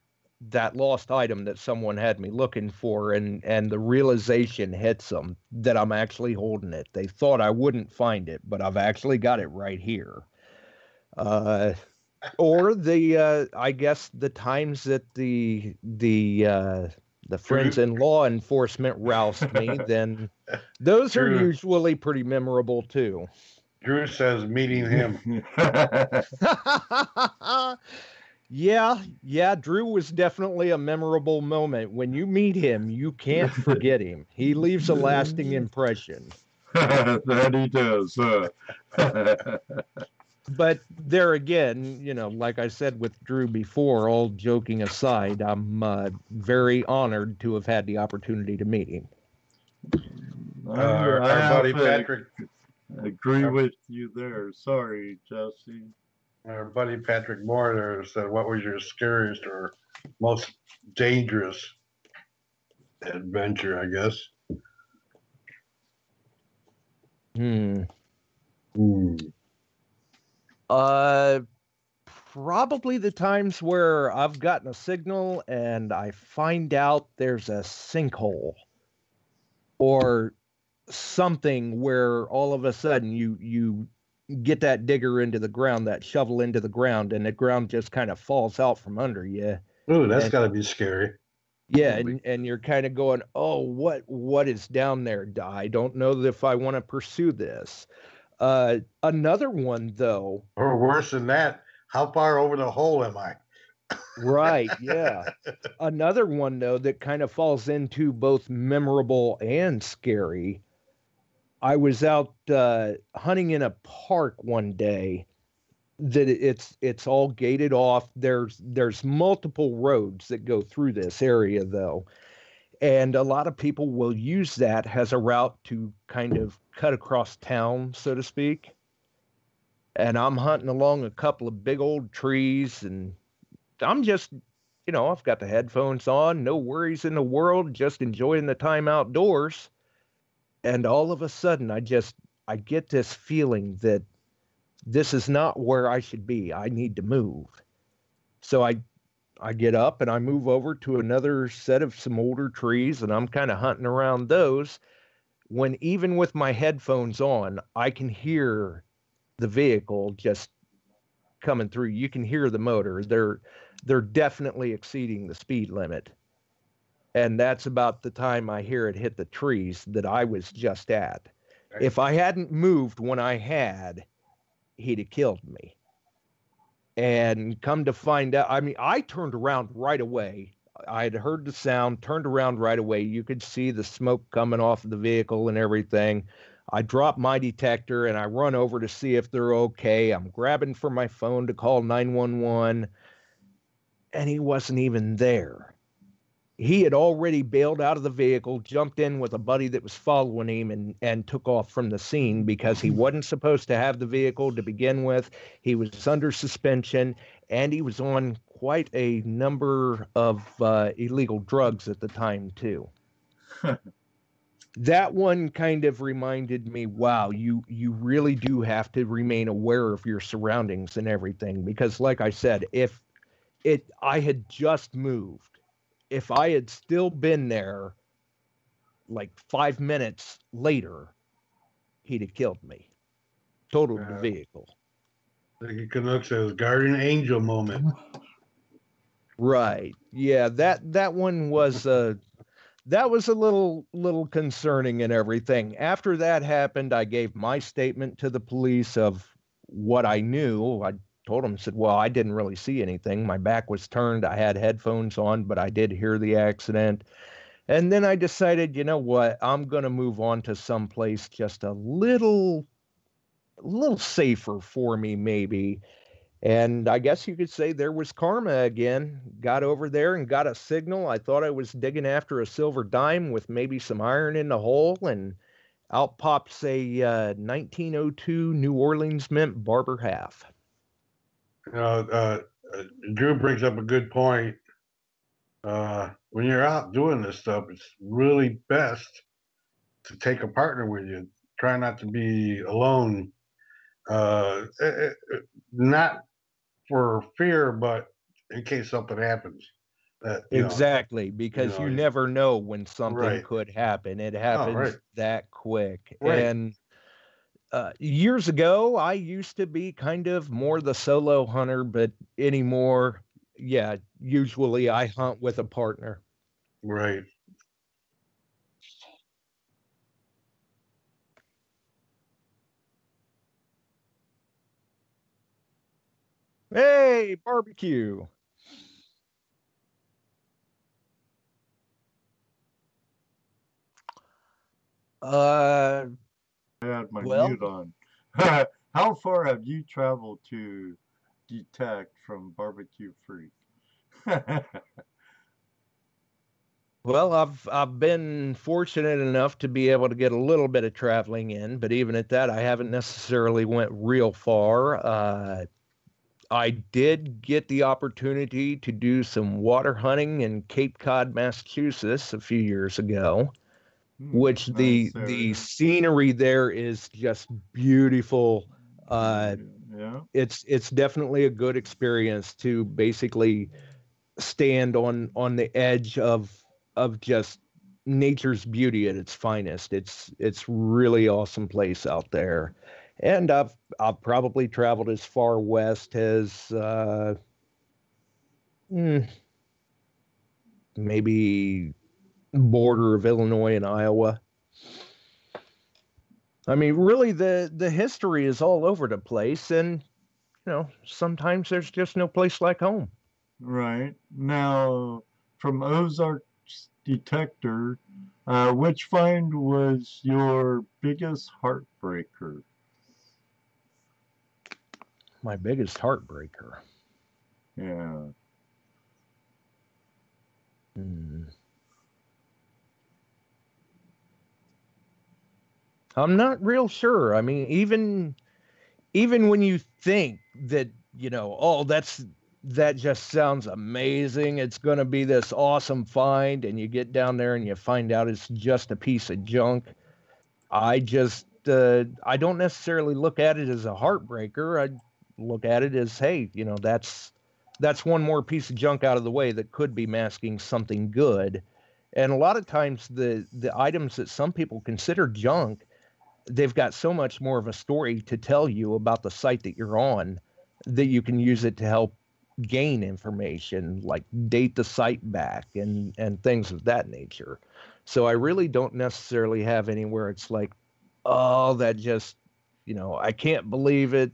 lost item that someone had me looking for, and the realization hits them that I'm actually holding it. They thought I wouldn't find it, but I've actually got it right here. Or I guess the times that the friends in law enforcement roused me, then those are usually pretty memorable too. Drew says meeting him. Yeah, Drew was definitely a memorable moment. When you meet him, you can't forget him. He leaves a lasting impression. That he does. But there again, you know, like I said with Drew before, all joking aside, I'm very honored to have had the opportunity to meet him. Our buddy Patrick. Agree with you there. Sorry, Jesse. Our buddy Patrick Moore there said, "What was your scariest or most dangerous adventure?" I guess. Probably the times where I've gotten a signal and I find out there's a sinkhole or something where all of a sudden you get that digger into the ground, that shovel into the ground, and the ground just kind of falls out from under you. Ooh, that's got to be scary. Yeah, and you're kind of going, oh, what is down there? I don't know if I want to pursue this. Another one, though. Or worse than that, how far over the hole am I? Right, yeah. Another one, though, that kind of falls into both memorable and scary. I was out hunting in a park one day that it's all gated off. There's multiple roads that go through this area, though. And a lot of people will use that as a route to kind of cut across town, so to speak. And I'm hunting along a couple of big old trees, and I'm just, I've got the headphones on, no worries in the world, just enjoying the time outdoors. And all of a sudden, I get this feeling that this is not where I should be. I need to move. So I get up and I move over to another set of some older trees, and I'm kind of hunting around those, when even with my headphones on, I can hear the vehicle just coming through. You can hear the motor. They're definitely exceeding the speed limit. And that's about the time I hear it hit the trees that I was just at. If I hadn't moved when I had, he'd have killed me. And come to find out, I turned around right away. I had heard the sound, turned around right away. You could see the smoke coming off of the vehicle and everything. I drop my detector and I run over to see if they're okay. I'm grabbing for my phone to call 911, and he wasn't even there. He had already bailed out of the vehicle, jumped in with a buddy that was following him, and took off from the scene because he wasn't supposed to have the vehicle to begin with. He was under suspension, and he was on quite a number of illegal drugs at the time, too. That one kind of reminded me, wow, you really do have to remain aware of your surroundings and everything. Because like I said, I had just moved. If I had still been there like 5 minutes later, he'd have killed me. Totaled the vehicle. Like Canuck says, guardian angel moment. Right. Yeah, that one was that was a little concerning and everything. After that happened, I gave my statement to the police of what I knew. I told him, said, well, I didn't really see anything. My back was turned. I had headphones on, but I did hear the accident. And then I decided, you know what? I'm going to move on to someplace just a little safer for me, maybe. And I guess you could say there was karma again. Got over there and got a signal. I thought I was digging after a silver dime with maybe some iron in the hole, and out pops a 1902 New Orleans Mint Barber half. Drew brings up a good point. When you're out doing this stuff, it's really best to take a partner with you. Try not to be alone. Not for fear, but in case something happens. Exactly, because you never know when something could happen. It happens that quick. Right. And years ago, I used to be kind of more the solo hunter, but anymore, yeah, usually I hunt with a partner. Right. Hey, barbecue. I had my mute on. How far have you traveled to detect from Barbecue Freak? Well, I've been fortunate enough to be able to get a little bit of traveling in, but even at that, I haven't necessarily went real far. I did get the opportunity to do some water hunting in Cape Cod, Massachusetts a few years ago, which nice the scenery there is just beautiful. It's definitely a good experience to basically stand on the edge of just nature's beauty at its finest. It's really awesome place out there. And I've probably traveled as far west as maybe border of Illinois and Iowa. I mean, really, the history is all over the place, and sometimes there's just no place like home. Right. Now, from Ozark's Detector, which find was your biggest heartbreaker? My biggest heartbreaker. Yeah. I'm not real sure. I mean, even when you think that, oh, that just sounds amazing, it's going to be this awesome find, and you get down there and you find out it's just a piece of junk. I don't necessarily look at it as a heartbreaker. I look at it as, hey, that's one more piece of junk out of the way that could be masking something good. And a lot of times the items that some people consider junk, they've got so much more of a story to tell you about the site that you're on that you can use it to help gain information, like date the site back and things of that nature. So I really don't necessarily have anywhere it's like, oh, that just, I can't believe it.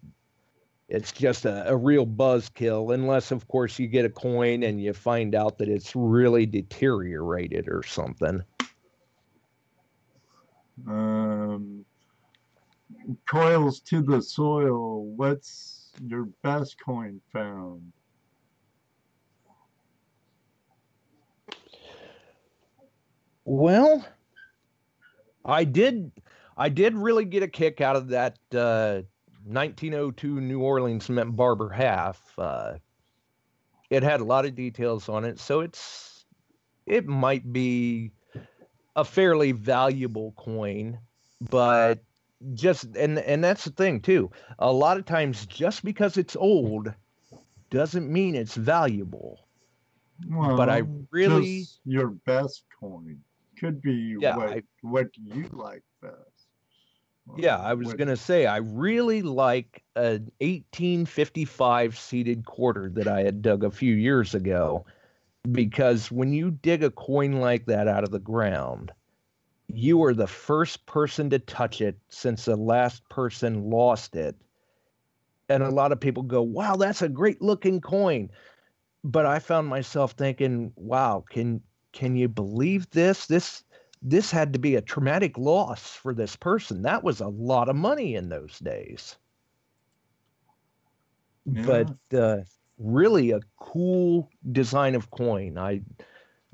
It's just a real buzzkill, unless, of course, you get a coin and you find out that it's really deteriorated or something. Coils to the soil. What's your best coin found? Well, I did really get a kick out of that 1902 New Orleans Mint Barber half. It had a lot of details on it, so it might be a fairly valuable coin, but and that's the thing too. A lot of times, just because it's old doesn't mean it's valuable. Well, but I really just your best coin could be what you like best. Yeah, I was going to say, I really like an 1855 seeded quarter that I had dug a few years ago, because when you dig a coin like that out of the ground, you are the first person to touch it since the last person lost it. And a lot of people go, wow, that's a great looking coin. But I found myself thinking, wow, can you believe this? This had to be a traumatic loss for this person. That was a lot of money in those days. Yeah. But really a cool design of coin. I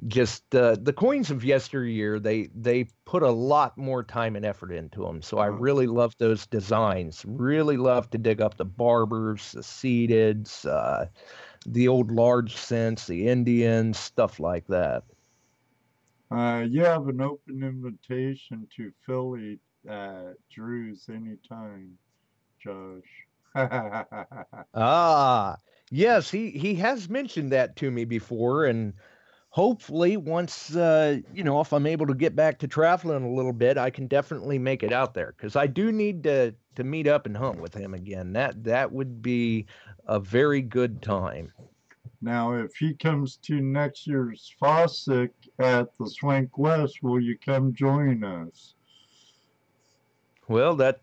just the coins of yesteryear, they put a lot more time and effort into them. So I really love those designs. Really love to dig up the barbers, the seededs, the old large cents, the Indians, stuff like that. You have an open invitation to Philly at Drew's anytime, Josh. Yes, he has mentioned that to me before, and hopefully once if I'm able to get back to traveling a little bit, I can definitely make it out there, because I do need to meet up and hunt with him again. That would be a very good time. Now, if he comes to next year's Fossick at the Swank West, will you come join us? Well, that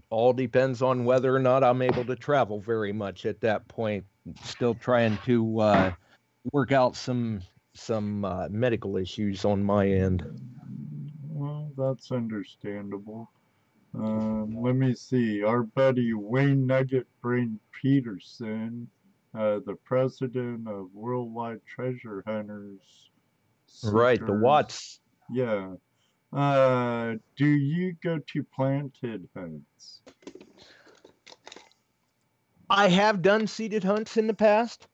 all depends on whether or not I'm able to travel very much at that point. Still trying to work out some medical issues on my end. Well, that's understandable. Let me see. Our buddy Wayne Nugget Brain Peterson, the president of Worldwide Treasure Hunters. Seekers. Right, the Watts. Yeah. Do you go to planted hunts? I have done seated hunts in the past.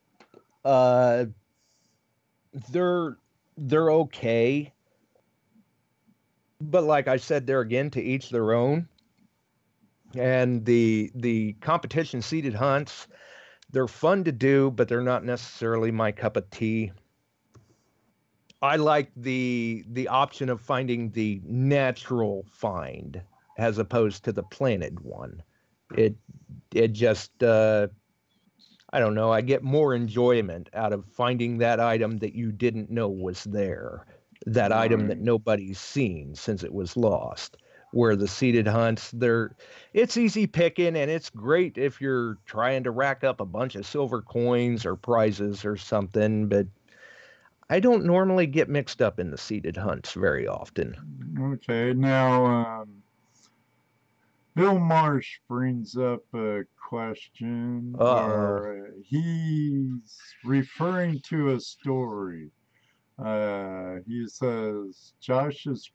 They're okay, but like I said, there again, to each their own. And the competition seated hunts, they're fun to do, but they're not necessarily my cup of tea. I like the option of finding the natural find as opposed to the planted one. It just I don't know, I get more enjoyment out of finding that item that you didn't know was there, that item that nobody's seen since it was lost. Where the seated hunts, it's easy picking, and it's great if you're trying to rack up a bunch of silver coins or prizes or something, but I don't normally get mixed up in the seated hunts very often. Okay, now Bill Marsh brings up a question, or he's referring to a story. He says Josh's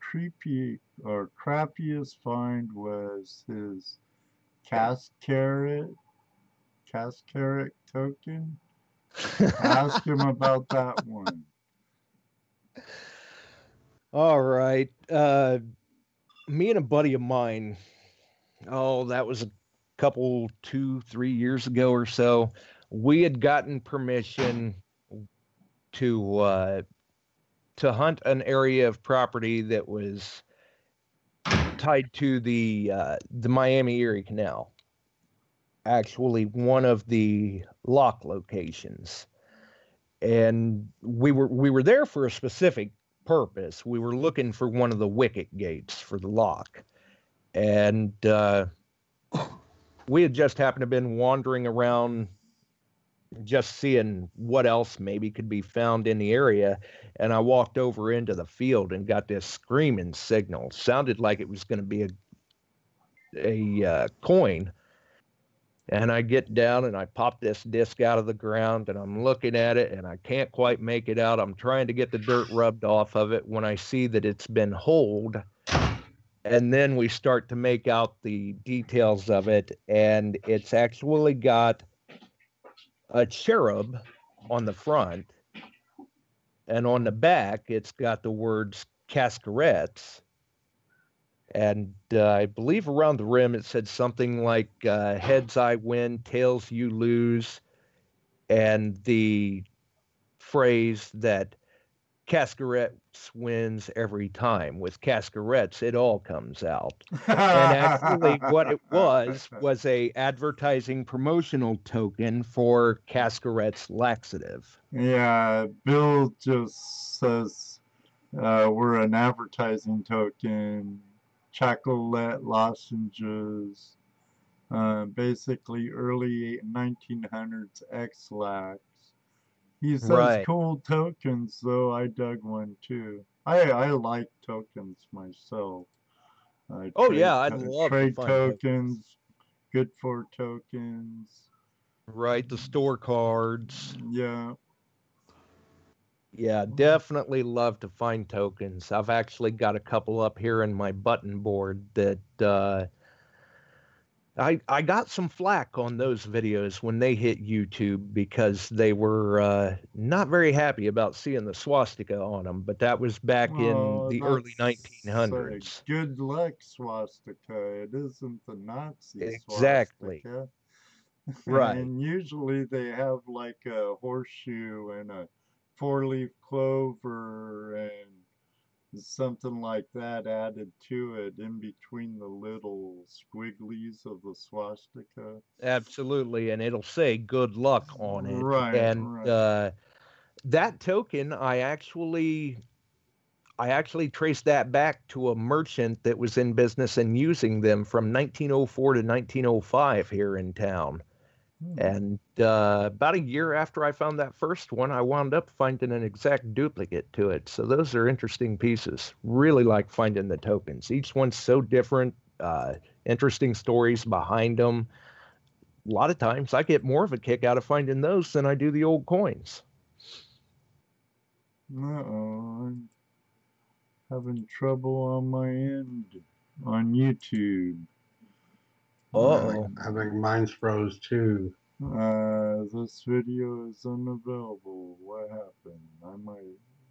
crappiest find was his cast carrot token. Ask him about that one. All right. Me and a buddy of mine, that was a couple, 2-3 years ago or so. We had gotten permission to hunt an area of property that was tied to the Miami Erie Canal. Actually, one of the lock locations, and we were there for a specific purpose. We were looking for one of the wicket gates for the lock, and we had just happened to been wandering around, just seeing what else maybe could be found in the area. And I walked over into the field and got this screaming signal. Sounded like it was going to be a coin. And I get down and I pop this disc out of the ground, and I'm looking at it and I can't quite make it out. I'm trying to get the dirt rubbed off of it when I see that it's been holed. And then we start to make out the details of it, and it's actually got a cherub on the front, and on the back it's got the words Cascarets, and I believe around the rim it said something like heads I win, tails you lose, and the phrase that Cascarets wins every time. With Cascarets, it all comes out. And actually what it was a advertising promotional token for Cascarets laxative. Yeah, Bill just says we're an advertising token, chocolate lozenges, basically early 1900s X-Lax. He says cool tokens, though. I dug one too. I like tokens myself. I love trade tokens. Good for tokens. Right, the store cards. Yeah. Yeah, definitely love to find tokens. I've actually got a couple up here in my button board that I got some flack on those videos when they hit YouTube because they were not very happy about seeing the swastika on them, but that was back in the early 1900s. Good luck swastika. It isn't the Nazi exactly. swastika. Right. And usually they have like a horseshoe and a 4-leaf clover and something like that added to it in between the little squigglies of the swastika. Absolutely, and it'll say good luck on it. Right. And that token, I actually traced that back to a merchant that was in business and using them from 1904 to 1905 here in town. And about a year after I found that first one, I wound up finding an exact duplicate to it. So those are interesting pieces. Really like finding the tokens. Each one's so different, interesting stories behind them. A lot of times I get more of a kick out of finding those than I do the old coins. I'm having trouble on my end on YouTube. I think mine's froze too. This video is unavailable. What happened?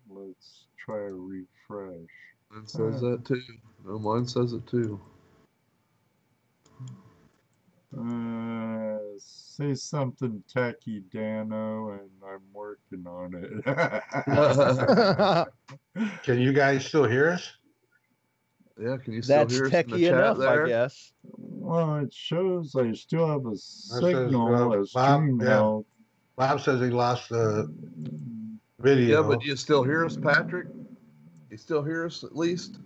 Let's try a refresh. Mine says that too. No, mine says it too. Say something techie, Dano, and I'm working on it. Can you guys still hear us? Yeah, can you still That's hear us in the techie chat enough, there? I guess. Well, it shows I still have a signal, Bob, a stream health. Bob says he lost the video. Yeah, but you still hear us, Patrick? You still hear us at least?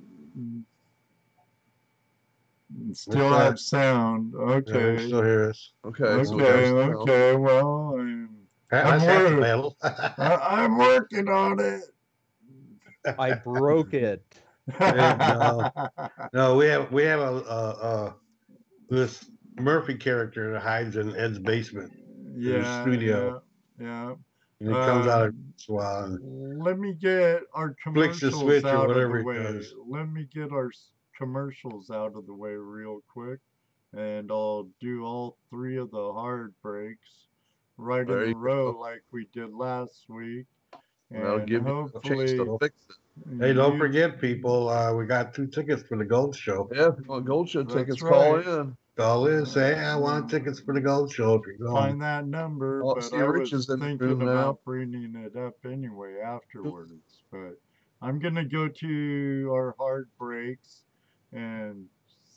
Still have sound. Okay. Yeah, still hear us. Okay. Okay. Well, I'm working on it. I broke it. No, we have this Murphy character that hides in Ed's basement. In the studio. Yeah. And it comes out of a while and let me get our flicks the commercials switch or out of whatever the it way. does. Let me get our commercials out of the way real quick, and I'll do all 3 of the hard breaks right in a row like we did last week. And that'll give you a chance to fix it. Hey, don't forget, people, we got 2 tickets for the Gold Show. Yeah, if you want Gold Show tickets, call in. Call in, say, hey, I want tickets for the Gold Show. If you're going. Find that number, but I was thinking about bringing it up anyway afterwards. But I'm going to go to our hard breaks and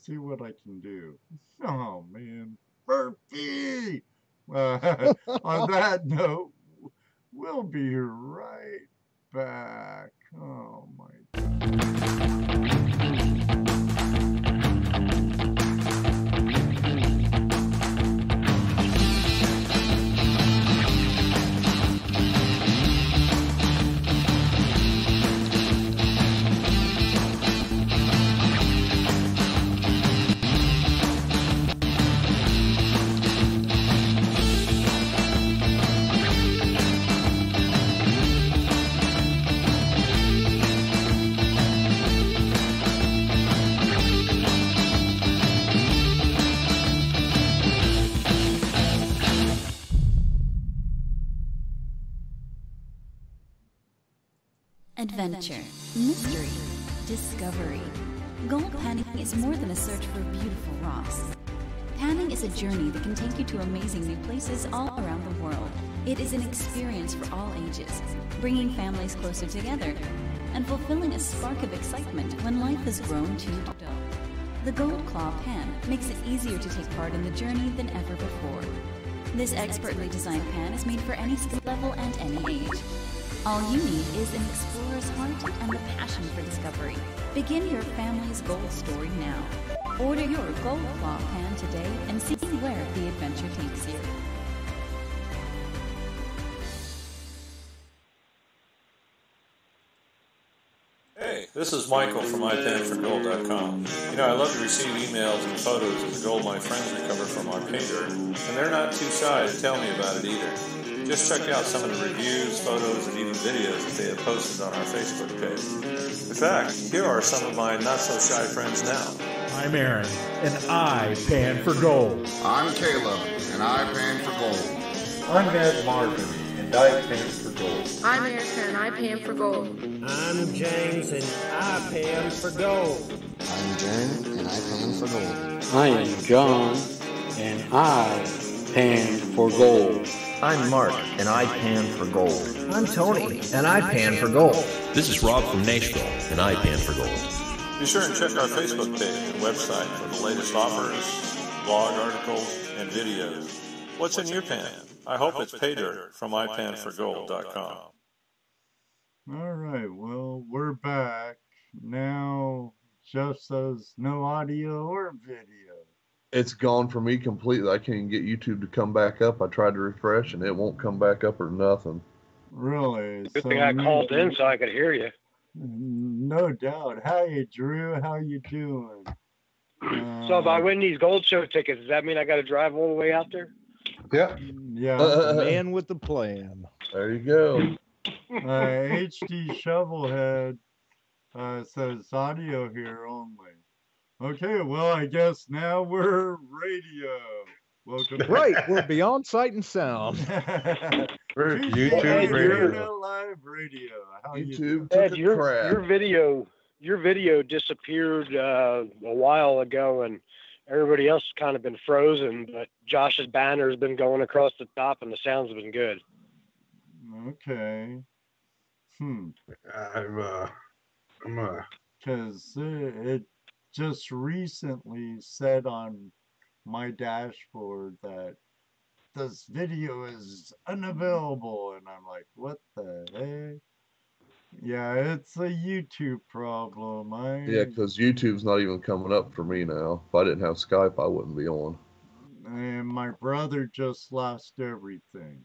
see what I can do. Oh, man. Murphy! On that note, we'll be right back. Oh, my God. Adventure, mystery, discovery. Gold panning is more than a search for beautiful rocks. Panning is a journey that can take you to amazing new places all around the world. It is an experience for all ages, bringing families closer together and fulfilling a spark of excitement when life has grown too dull. The Gold Claw Pan makes it easier to take part in the journey than ever before. This expertly designed pan is made for any skill level and any age. All you need is an explorer's heart and the passion for discovery. Begin your family's gold story now. Order your Gold Claw Pan today and see where the adventure takes you. Hey, this is Michael from iPanForGold.com. You know, I love to receive emails and photos of the gold my friends recover from our pay dirt, and they're not too shy to tell me about it either. Just check out some of the reviews, photos, and even videos that they have posted on our Facebook page. In fact, here are some of my not-so-shy friends now. I'm Aaron, and I pan for gold. I'm Caleb, and I pan for gold. I'm Ed Marvin, and I pan for gold. I'm Erica, and I pan for gold. I'm James, and I pan for gold. I'm Jen, and I pan for gold. I am John, and I pan for gold. I'm Mark, and I pan for gold. I'm Tony, and I pan for gold. This is Rob from Nashville, and I pan for gold. Be sure and check our Facebook page and website for the latest offers, blog articles, and videos. What's in your pan? I hope it's pay dirt from ipanforgold.com. All right, well, we're back. Now, Jeff says no audio or video. It's gone for me completely. I can't even get YouTube to come back up. I tried to refresh, and it won't come back up or nothing. Really? Good thing I called in so I could hear you. No doubt. Hi, Drew. How you doing? So if I win these Gold Show tickets, does that mean I got to drive all the way out there? Yep. Yeah. Man with the plan. There you go. HD Shovelhead says audio here only. Okay, well, I guess now we're radio. Welcome. Right, we're beyond sight and sound. For YouTube radio. Live radio. How YouTube Ed, your video disappeared a while ago, and everybody else has kind of been frozen. But Josh's banner's been going across the top, and the sound's been good. Okay. Because it just recently said on my dashboard that this video is unavailable, and I'm like, what the heck? Yeah, it's a YouTube problem. Yeah, because YouTube's not even coming up for me now. If I didn't have Skype, I wouldn't be on. And my brother just lost everything.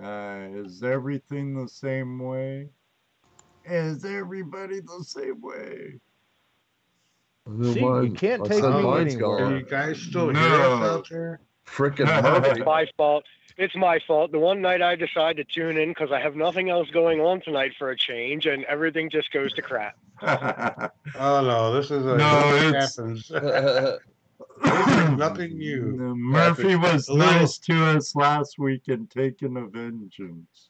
Is everything the same way? Is everybody the same way? See, you can't take me anywhere. Are you guys still here out there? Frickin' Murphy. It's my fault. It's my fault. The one night I decide to tune in because I have nothing else going on tonight for a change, and everything just goes to crap. Oh no, this is happens. This is nothing new. Murphy was nice to us last week and taking a vengeance.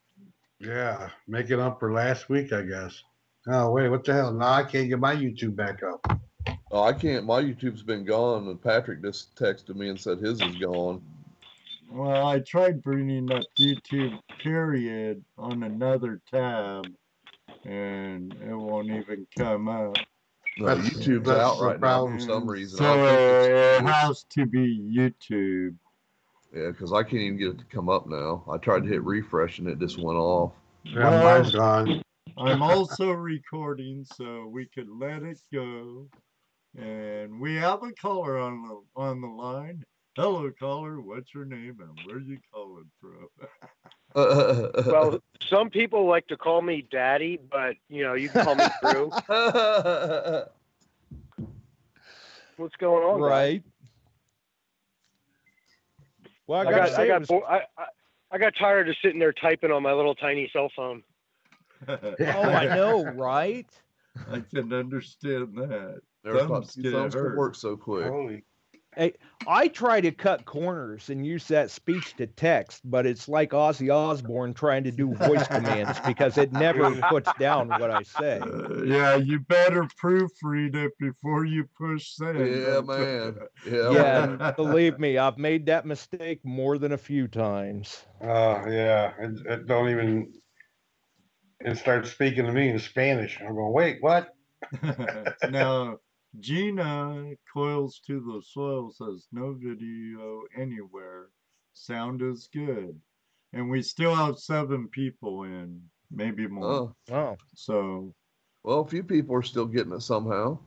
Yeah, making up for last week, I guess. Oh wait, what the hell? No, I can't get my YouTube back up. Oh, I can't. My YouTube's been gone, and Patrick just texted me and said his is gone. Well, I tried bringing up YouTube period on another tab, and it won't even come up. No, YouTube's out right now for some reason. So it has to be YouTube. Yeah, because I can't even get it to come up now. I tried to hit refresh, and it just went off. Yeah, mine's gone. I'm also recording, so we could let it go. And we have a caller on the line. Hello, caller. What's your name and where you calling from? Well, some people like to call me Daddy, but you can call me Drew. What's going on? Right. Guys? Well, I got tired of sitting there typing on my little tiny cell phone. Oh, I know, right? I can understand that. Thumbs can work so quick. Holy. Hey, I try to cut corners and use that speech to text, but it's like Ozzy Osbourne trying to do voice commands because it never puts down what I say. Yeah, you better proofread it before you push send. Yeah, man. Yeah, believe me, I've made that mistake more than a few times. Yeah, it don't even. It starts speaking to me in Spanish. I'm going, wait, what? Now, Gina Coils to the Soil says no video anywhere. Sound is good. And we still have 7 people in, maybe more. Oh. So. Well, a few people are still getting it somehow.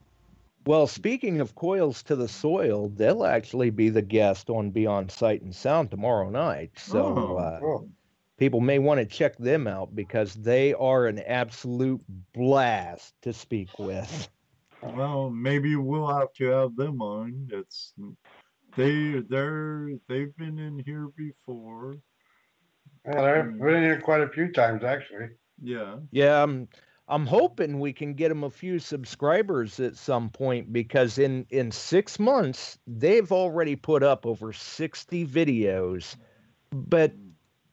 Well, speaking of Coils to the Soil, they'll actually be the guest on Beyond Sight and Sound tomorrow night. So people may want to check them out because they are an absolute blast to speak with. Well, maybe we'll have to have them on. They've been in here before. Yeah, they've been in here quite a few times actually. Yeah. Yeah, I'm hoping we can get them a few subscribers at some point because in 6 months they've already put up over 60 videos, but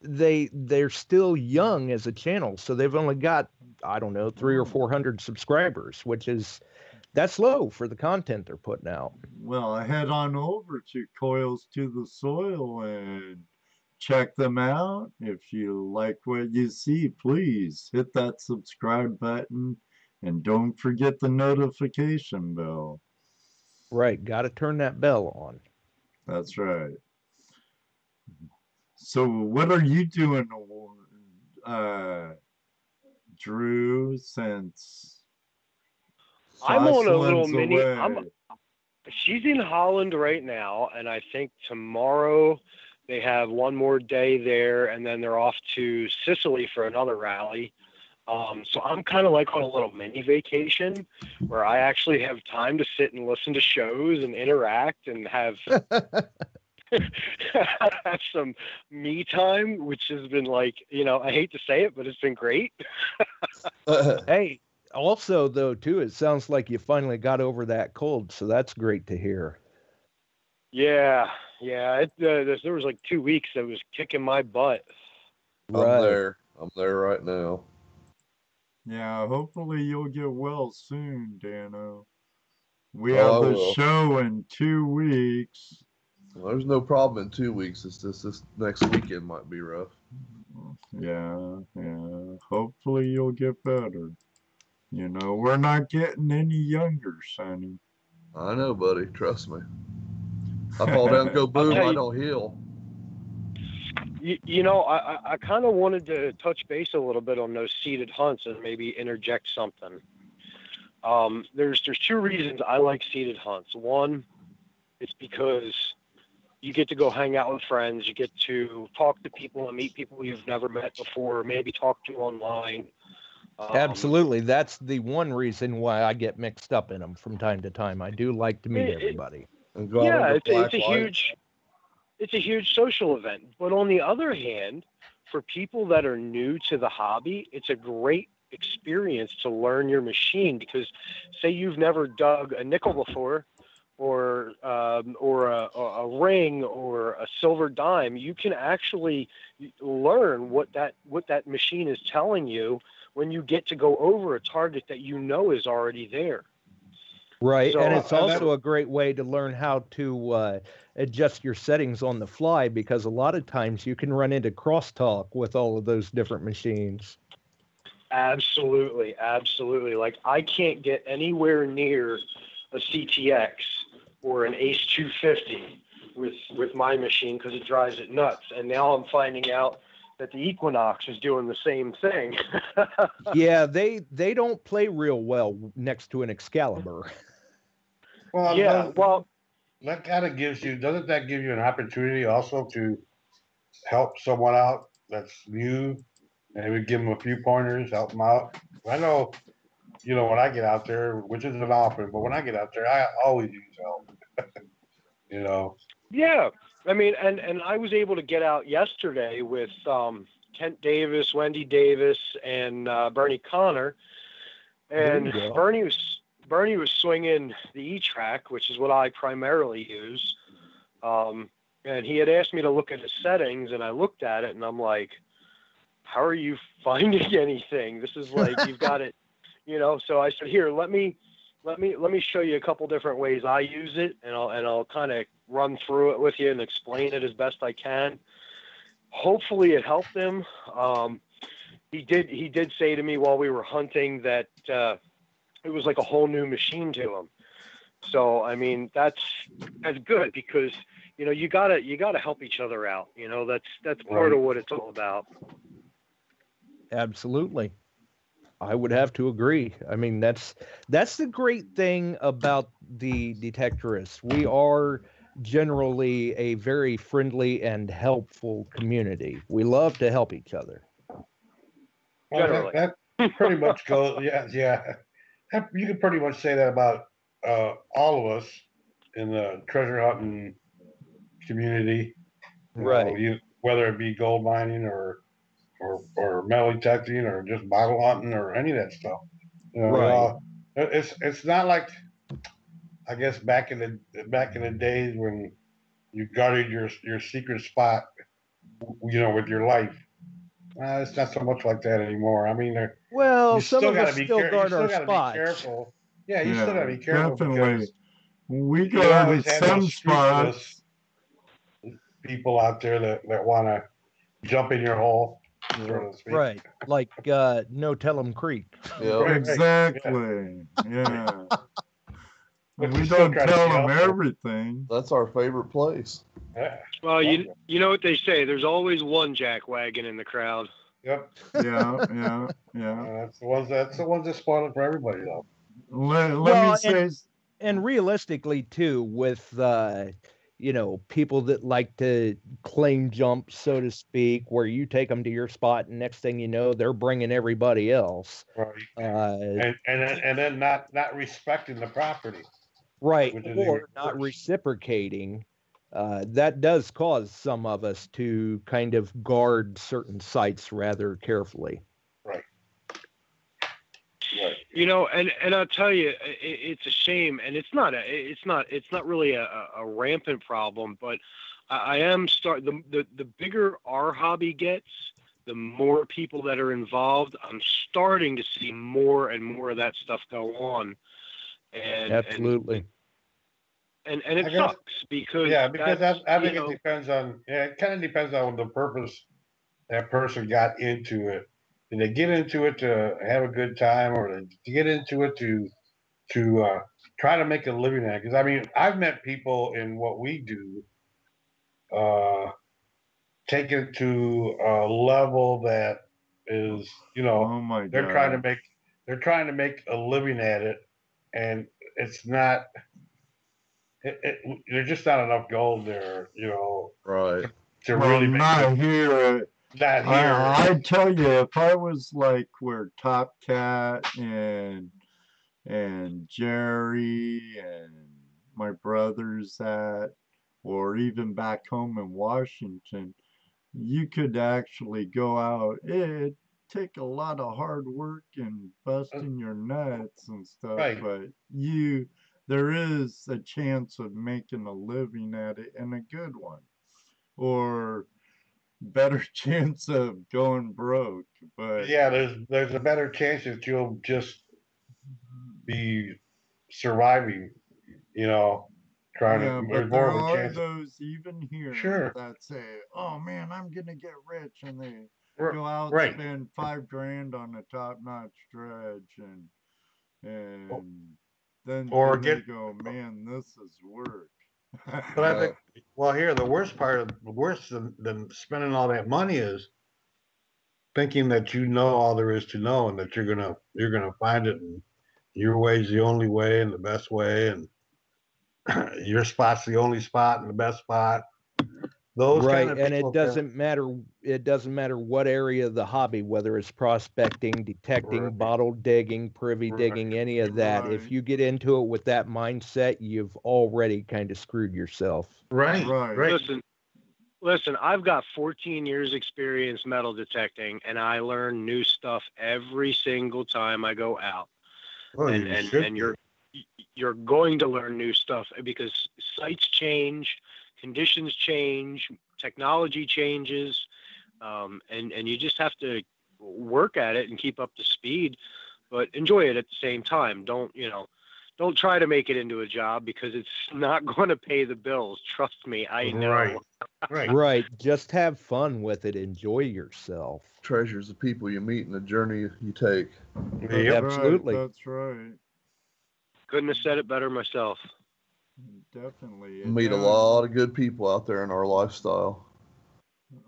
they're still young as a channel, so they've only got 300 or 400 subscribers, which is that's low for the content they're putting out. Well, head on over to Coils to the Soil and check them out. If you like what you see, please hit that subscribe button and don't forget the notification bell. Right, got to turn that bell on. That's right. So what are you doing, Drew, since I'm on a little mini. She's in Holland right now, and I think tomorrow they have one more day there, and then they're off to Sicily for another rally. So I'm kind of like on a little mini vacation where I actually have time to sit and listen to shows and interact and have have some me time, which has been like, I hate to say it, but it's been great. Hey, also though too, it sounds like you finally got over that cold, so that's great to hear. Yeah, Yeah, there was like 2 weeks that was kicking my butt. Right. I'm there right now. Yeah, hopefully you'll get well soon, Dano. We have the show in 2 weeks. Well, there's no problem in 2 weeks. It's just this next weekend might be rough. Yeah. Hopefully you'll get better. You know, we're not getting any younger, Sonny. I know, buddy. Trust me. I fall down, go boom, I don't heal. You know, I kind of wanted to touch base a little bit on those seated hunts and maybe interject something. There's 2 reasons I like seated hunts. One, it's because you get to go hang out with friends. You get to talk to people and meet people you've never met before, maybe talk to online. Absolutely. That's the one reason why I get mixed up in them from time to time. I do like to meet everybody. Yeah, it's a huge social event. But on the other hand, for people that are new to the hobby, it's a great experience to learn your machine, because say you've never dug a nickel before, or a ring or a silver dime, you can actually learn what that machine is telling you when you get to go over a target that you know is already there. Right, so, and it's also a great way to learn how to adjust your settings on the fly, because a lot of times you can run into crosstalk with all of those different machines. Absolutely. Like, I can't get anywhere near a CTX or an Ace 250 with my machine because it drives it nuts. And now I'm finding out that the Equinox is doing the same thing. Yeah, they don't play real well next to an Excalibur. Well, yeah, that kind of doesn't that give you an opportunity also to help someone out that's new? Maybe give them a few pointers, help them out. I know, when I get out there, which isn't often, but when I get out there, I always use help. Yeah, I mean, and I was able to get out yesterday with Kent Davis, Wendy Davis, and Bernie Connor, and Bernie was swinging the E-Track, which is what I primarily use, and he had asked me to look at his settings, and I looked at it, and I'm like, how are you finding anything? This is like, you've got it, So I said, here, let me show you a couple different ways I use it, and I'll kind of run through it with you and explain it as best I can. Hopefully it helped him. He did say to me while we were hunting that it was like a whole new machine to him. So I mean, that's good, because you gotta help each other out. That's part of what it's all about. Absolutely. I would have to agree. I mean, that's the great thing about the Detectorists. We are generally a very friendly and helpful community. We love to help each other. Generally. That pretty much goes, yeah. You can pretty much say that about all of us in the treasure hunting community. Right. Whether it be gold mining or metal detecting or just bottle hunting or any of that stuff. Right. It's not like, I guess, back in the days when you guarded your secret spot, with your life. It's not so much like that anymore. I mean, some of us still guard our spots. Be careful. Yeah, you still gotta be careful. Definitely. We guarded some spots. People out there that want to jump in your hole. Right, like No Tell'em Creek. Yep. Exactly. Yeah. We don't tell them everything. That's our favorite place. Yeah. Well, you know what they say. There's always one jackwagon in the crowd. Yep. Yeah. That's the ones that spoil it for everybody, though. Let me say, and realistically too, with people that like to claim jump, so to speak, where you take them to your spot, and next thing you know, they're bringing everybody else. Right. And then not respecting the property. Right, or not reciprocating. That does cause some of us to kind of guard certain sites rather carefully. Right. And I'll tell you, it's a shame, and it's not really a rampant problem, but I am the bigger our hobby gets, the more people that are involved. I'm starting to see more and more of that stuff go on. And absolutely. And it sucks because I think it depends on it kind of depends on the purpose that person got into it. Did they get into it to have a good time, or to get into it to try to make a living at it? Because I mean, I've met people in what we do take it to a level that is, oh my they're God. trying to make a living at it, and it's not. There's just not enough gold there, right? To really make not here. Not here. I tell you, if I was like where Top Cat and Jerry and my brothers at, or even back home in Washington, you could actually go out. It'd take a lot of hard work and busting your nuts and stuff, right. But there is a chance of making a living at it, and a good one, or better chance of going broke. But yeah, there's a better chance that you'll just be surviving, trying to. But more there of a are chance. those even here Sure. that say, "Oh man, I'm gonna get rich," and they go out right. and spend $5,000 on a top-notch dredge, and then they go, "Man, this is work." But I think, here the worse than spending all that money is thinking that all there is to know, and that you're gonna find it, and your way's the only way and the best way, and your spot's the only spot and the best spot. Those right, kind of and it doesn't matter. It doesn't matter what area of the hobby, whether it's prospecting, detecting, bottle digging, privy digging, any of that. If you get into it with that mindset, you've already kind of screwed yourself. Right. Listen. I've got 14 years experience metal detecting, and I learn new stuff every single time I go out. Oh, and you're going to learn new stuff because sites change. Conditions change, technology changes, and you just have to work at it and keep up to speed, but enjoy it at the same time. Don't try to make it into a job, because it's not going to pay the bills. Trust me, I know. Right. Just have fun with it. Enjoy yourself. Treasures the people you meet and the journey you take. Absolutely. That's right. Couldn't have said it better myself. Definitely. Meet a lot of good people out there in our lifestyle.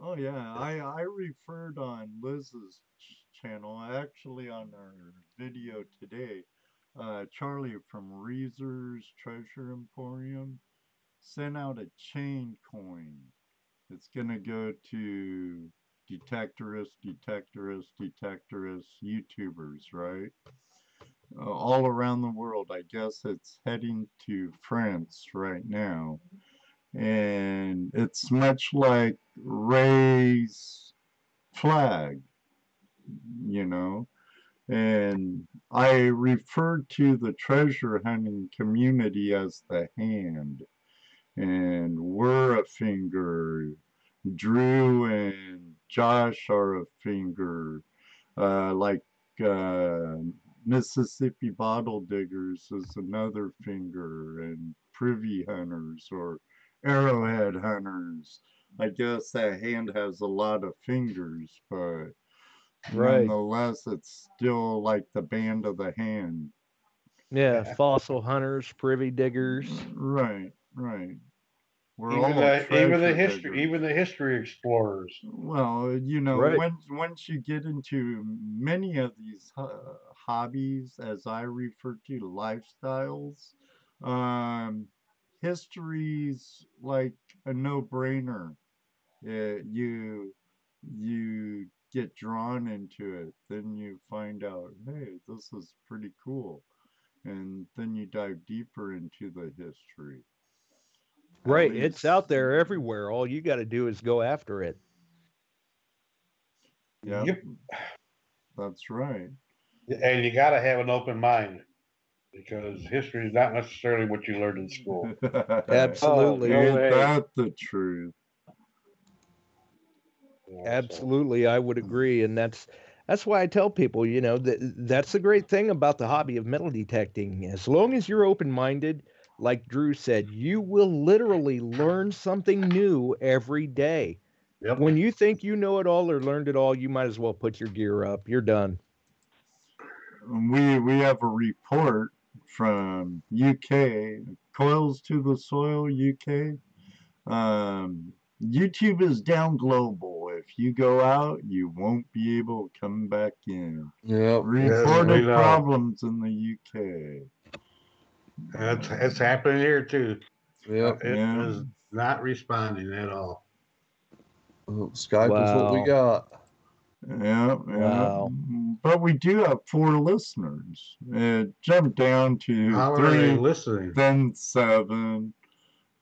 Oh yeah, I referred on Liz's channel, actually on our video today. Charlie from Reezer's Treasure Emporium sent out a chain coin. It's gonna go to detectorists, YouTubers, right? All around the world. I guess it's heading to France right now. And it's much like Ray's flag, And I refer to the treasure hunting community as the hand. And we're a finger. Drew and Josh are a finger. Mississippi Bottle Diggers is another finger, and Privy Hunters or Arrowhead Hunters. I guess that hand has a lot of fingers, but nonetheless, it's still like the band of the hand. Yeah, fossil hunters, privy diggers. Right. Even the history explorers. Well, once you get into many of these hobbies, as I refer to, lifestyles, history's like a no-brainer. You get drawn into it, then you find out, hey, this is pretty cool, and then you dive deeper into the history. Right, it's out there everywhere. All you got to do is go after it. Yep. That's right. And you got to have an open mind. because history is not necessarily what you learned in school. Absolutely. Oh, no Ain't way. that the truth? Absolutely, I would agree, and that's why I tell people, that's the great thing about the hobby of metal detecting. As long as you're open-minded, like Drew said, you will literally learn something new every day. Yep. When you think you know it all or learned it all, you might as well put your gear up. You're done. We have a report from UK, Coils to the Soil UK. YouTube is down global. If you go out, you won't be able to come back in. Yep. Reported problems in the UK. It's happening here too. Yep. It is not responding at all. Skype is what we got. Yeah. Wow. But we do have 4 listeners. It jumped down to How are 3, they listening? then 7.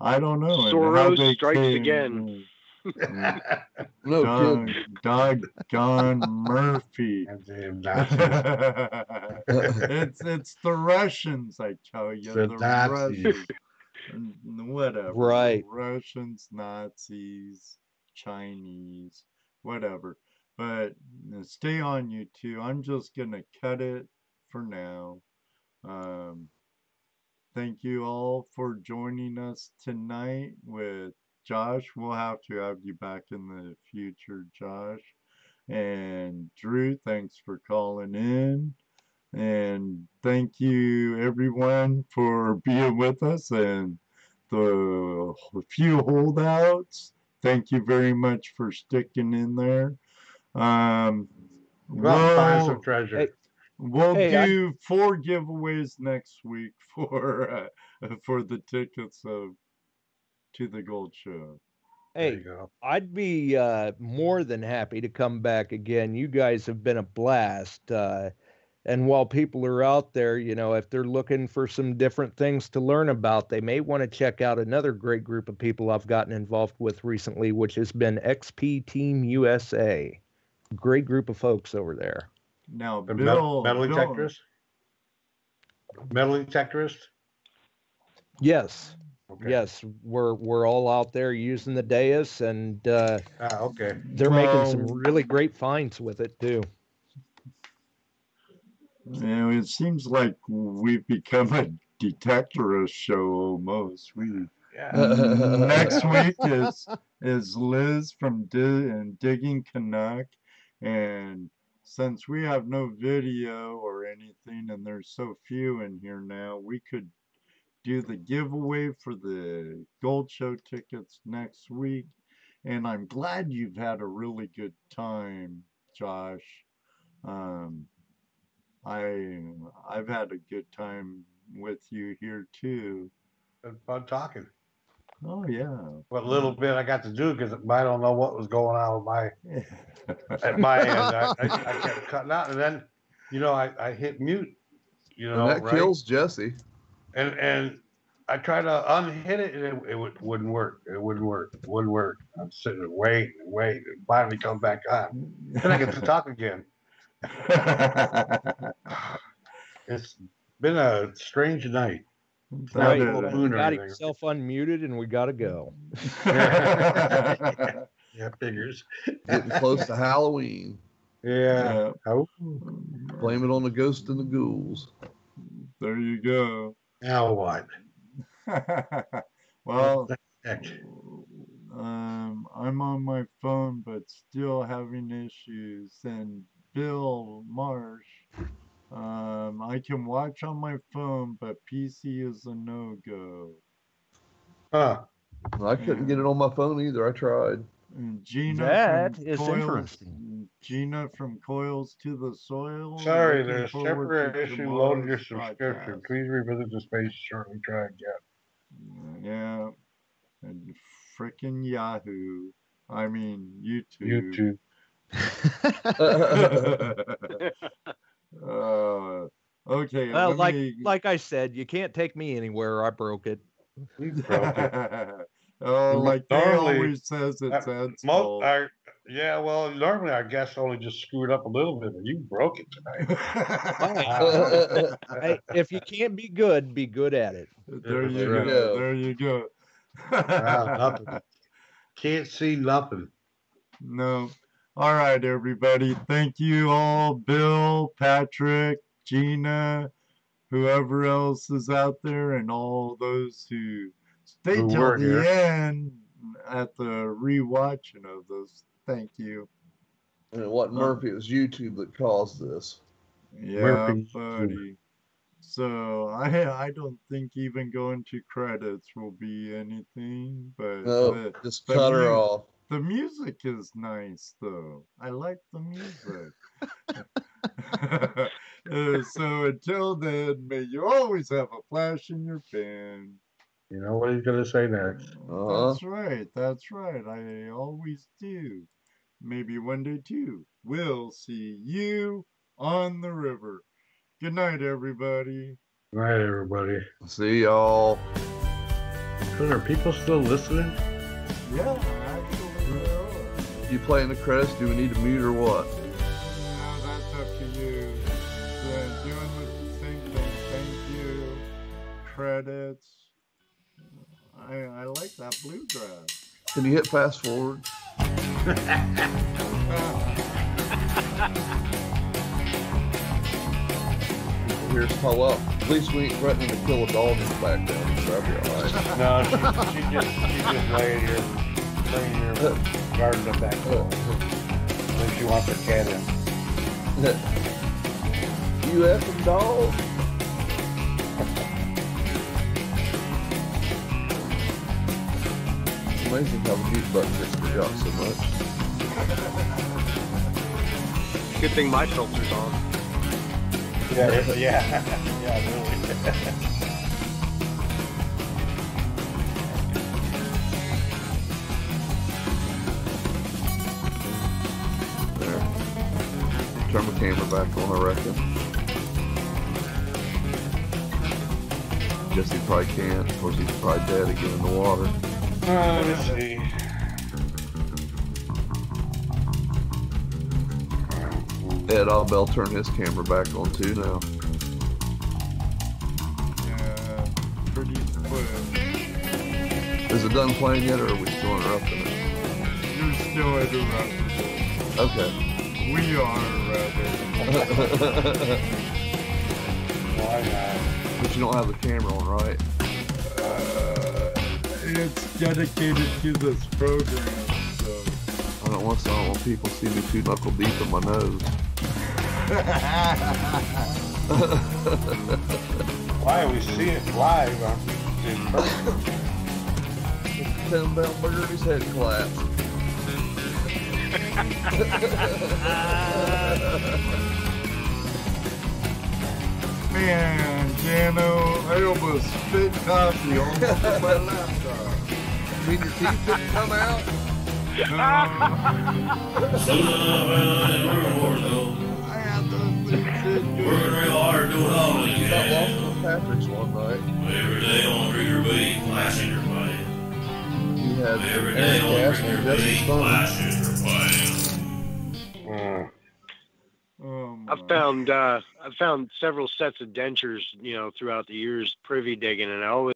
I don't know. Soros strikes again. No kidding. Doggone Murphy. It's the Russians, I tell you. The Russians. Whatever. Right. Russians, Nazis, Chinese, whatever. But stay on YouTube. I'm just going to cut it for now. Thank you all for joining us tonight with Josh. We'll have to have you back in the future, Josh. And Drew, thanks for calling in. And thank you, everyone, for being with us. And the few holdouts, thank you very much for sticking in there. Find some treasure. We'll do 4 giveaways next week for the tickets to the Gold Show. Hey, I'd be more than happy to come back again. You guys have been a blast. And while people are out there, if they're looking for some different things to learn about, they may want to check out another great group of people I've gotten involved with recently, which has been XP Team USA. Great group of folks over there. Now, metal detectorist? Metal detectorist? Yes. Okay. Yes, we're all out there using the dais, and okay. They're making some really great finds with it too. It seems like we've become a detectorist show almost. Next week is Liz from Digging Canuck, and since we have no video or anything, and there's so few in here now, we could do the giveaway for the Gold Show tickets next week. And I'm glad you've had a really good time, Josh. I've had a good time with you here too. It's fun talking. Oh yeah. What little bit I got to do, because I don't know what was going on with at my end. I kept cutting out, and then I hit mute. And that kills Jesse. And I tried to unhit it, and it wouldn't work. It wouldn't work. I'm sitting there waiting, and finally come back on. Then I get to talk again. It's been a strange night. Right. Got himself unmuted, and we got to go. Yeah, figures. Getting close to Halloween. Yeah. Blame it on the ghost and the ghouls. There you go. Now what? Well, I'm on my phone, but still having issues. And Bill Marsh, I can watch on my phone, but PC is a no-go. Huh. I couldn't get it on my phone either. I tried. And Gina that from is Coils, interesting. Gina from Coils to the Soil. Sorry, there's a temporary issue loading your subscription. Please revisit this page shortly. Try again. Yeah. And frickin' Yahoo. I mean, YouTube. Okay. Well, like I said, you can't take me anywhere. I broke it. Oh, like they always says, it's Ed's fault. Yeah, well, normally our guests only just screw it up a little bit, but you broke it tonight. Hey, if you can't be good at it. There you go. There you go. Nothing. Can't see nothing. No. All right, everybody. Thank you all, Bill, Patrick, Gina, whoever else is out there, and all those who stay till the end at the rewatching of this. Thank you. And it wasn't Murphy, it was YouTube that caused this. Yeah, Murphy. buddy. So I don't think even going to credits will be anything, but no, just cut her off. The music is nice, though. I like the music. So until then, may you always have a flash in your pan. You know what he's going to say next. That's right. That's right. I always do. Maybe one day, too. We'll see you on the river. Good night, everybody. Good night, everybody. See y'all. Are people still listening? Yeah, actually, they are. You playing the credits? Do we need to mute or what? No, that's up to you. Doing the same thing. Thank you. Credits. I like that bluegrass. Can you hit fast forward? Here's pull up. At least we ain't threatening to kill a dog in the background, so that'll be alright. No, she just laying here, laying here, guarding the back door. Then she wants her cat in. You effing dog. It's amazing how the mute button gets forgot so much. Good thing my filter's on. Yeah, really. There. Turn the camera back on, I reckon. Guess he probably can't. Of course, he's probably dead again in the water. Let me see. Ed Albell turned his camera back on too now. Yeah, pretty quick. Is it done playing yet, or are we still interrupting it? You're still interrupting it. Okay. We are, rather. Why not? But you don't have the camera on, right? It's dedicated to this program, so. I don't want people to see me 2 knuckle deep in my nose. Why we see it live in person? 10-pound birdie's head collapsed. Man, Jano, I almost spit coffee all over my laptop. You mean your teeth didn't come out? I had those things in. Working real hard doing all we You got can. lost on Patrick's one night. Every day on Dredger Bay, flashing your plan. You had Every Aaron day on Gas and Dredger Jesse Bay, Stone. flashing your plan. I've found several sets of dentures, throughout the years privy digging, and I always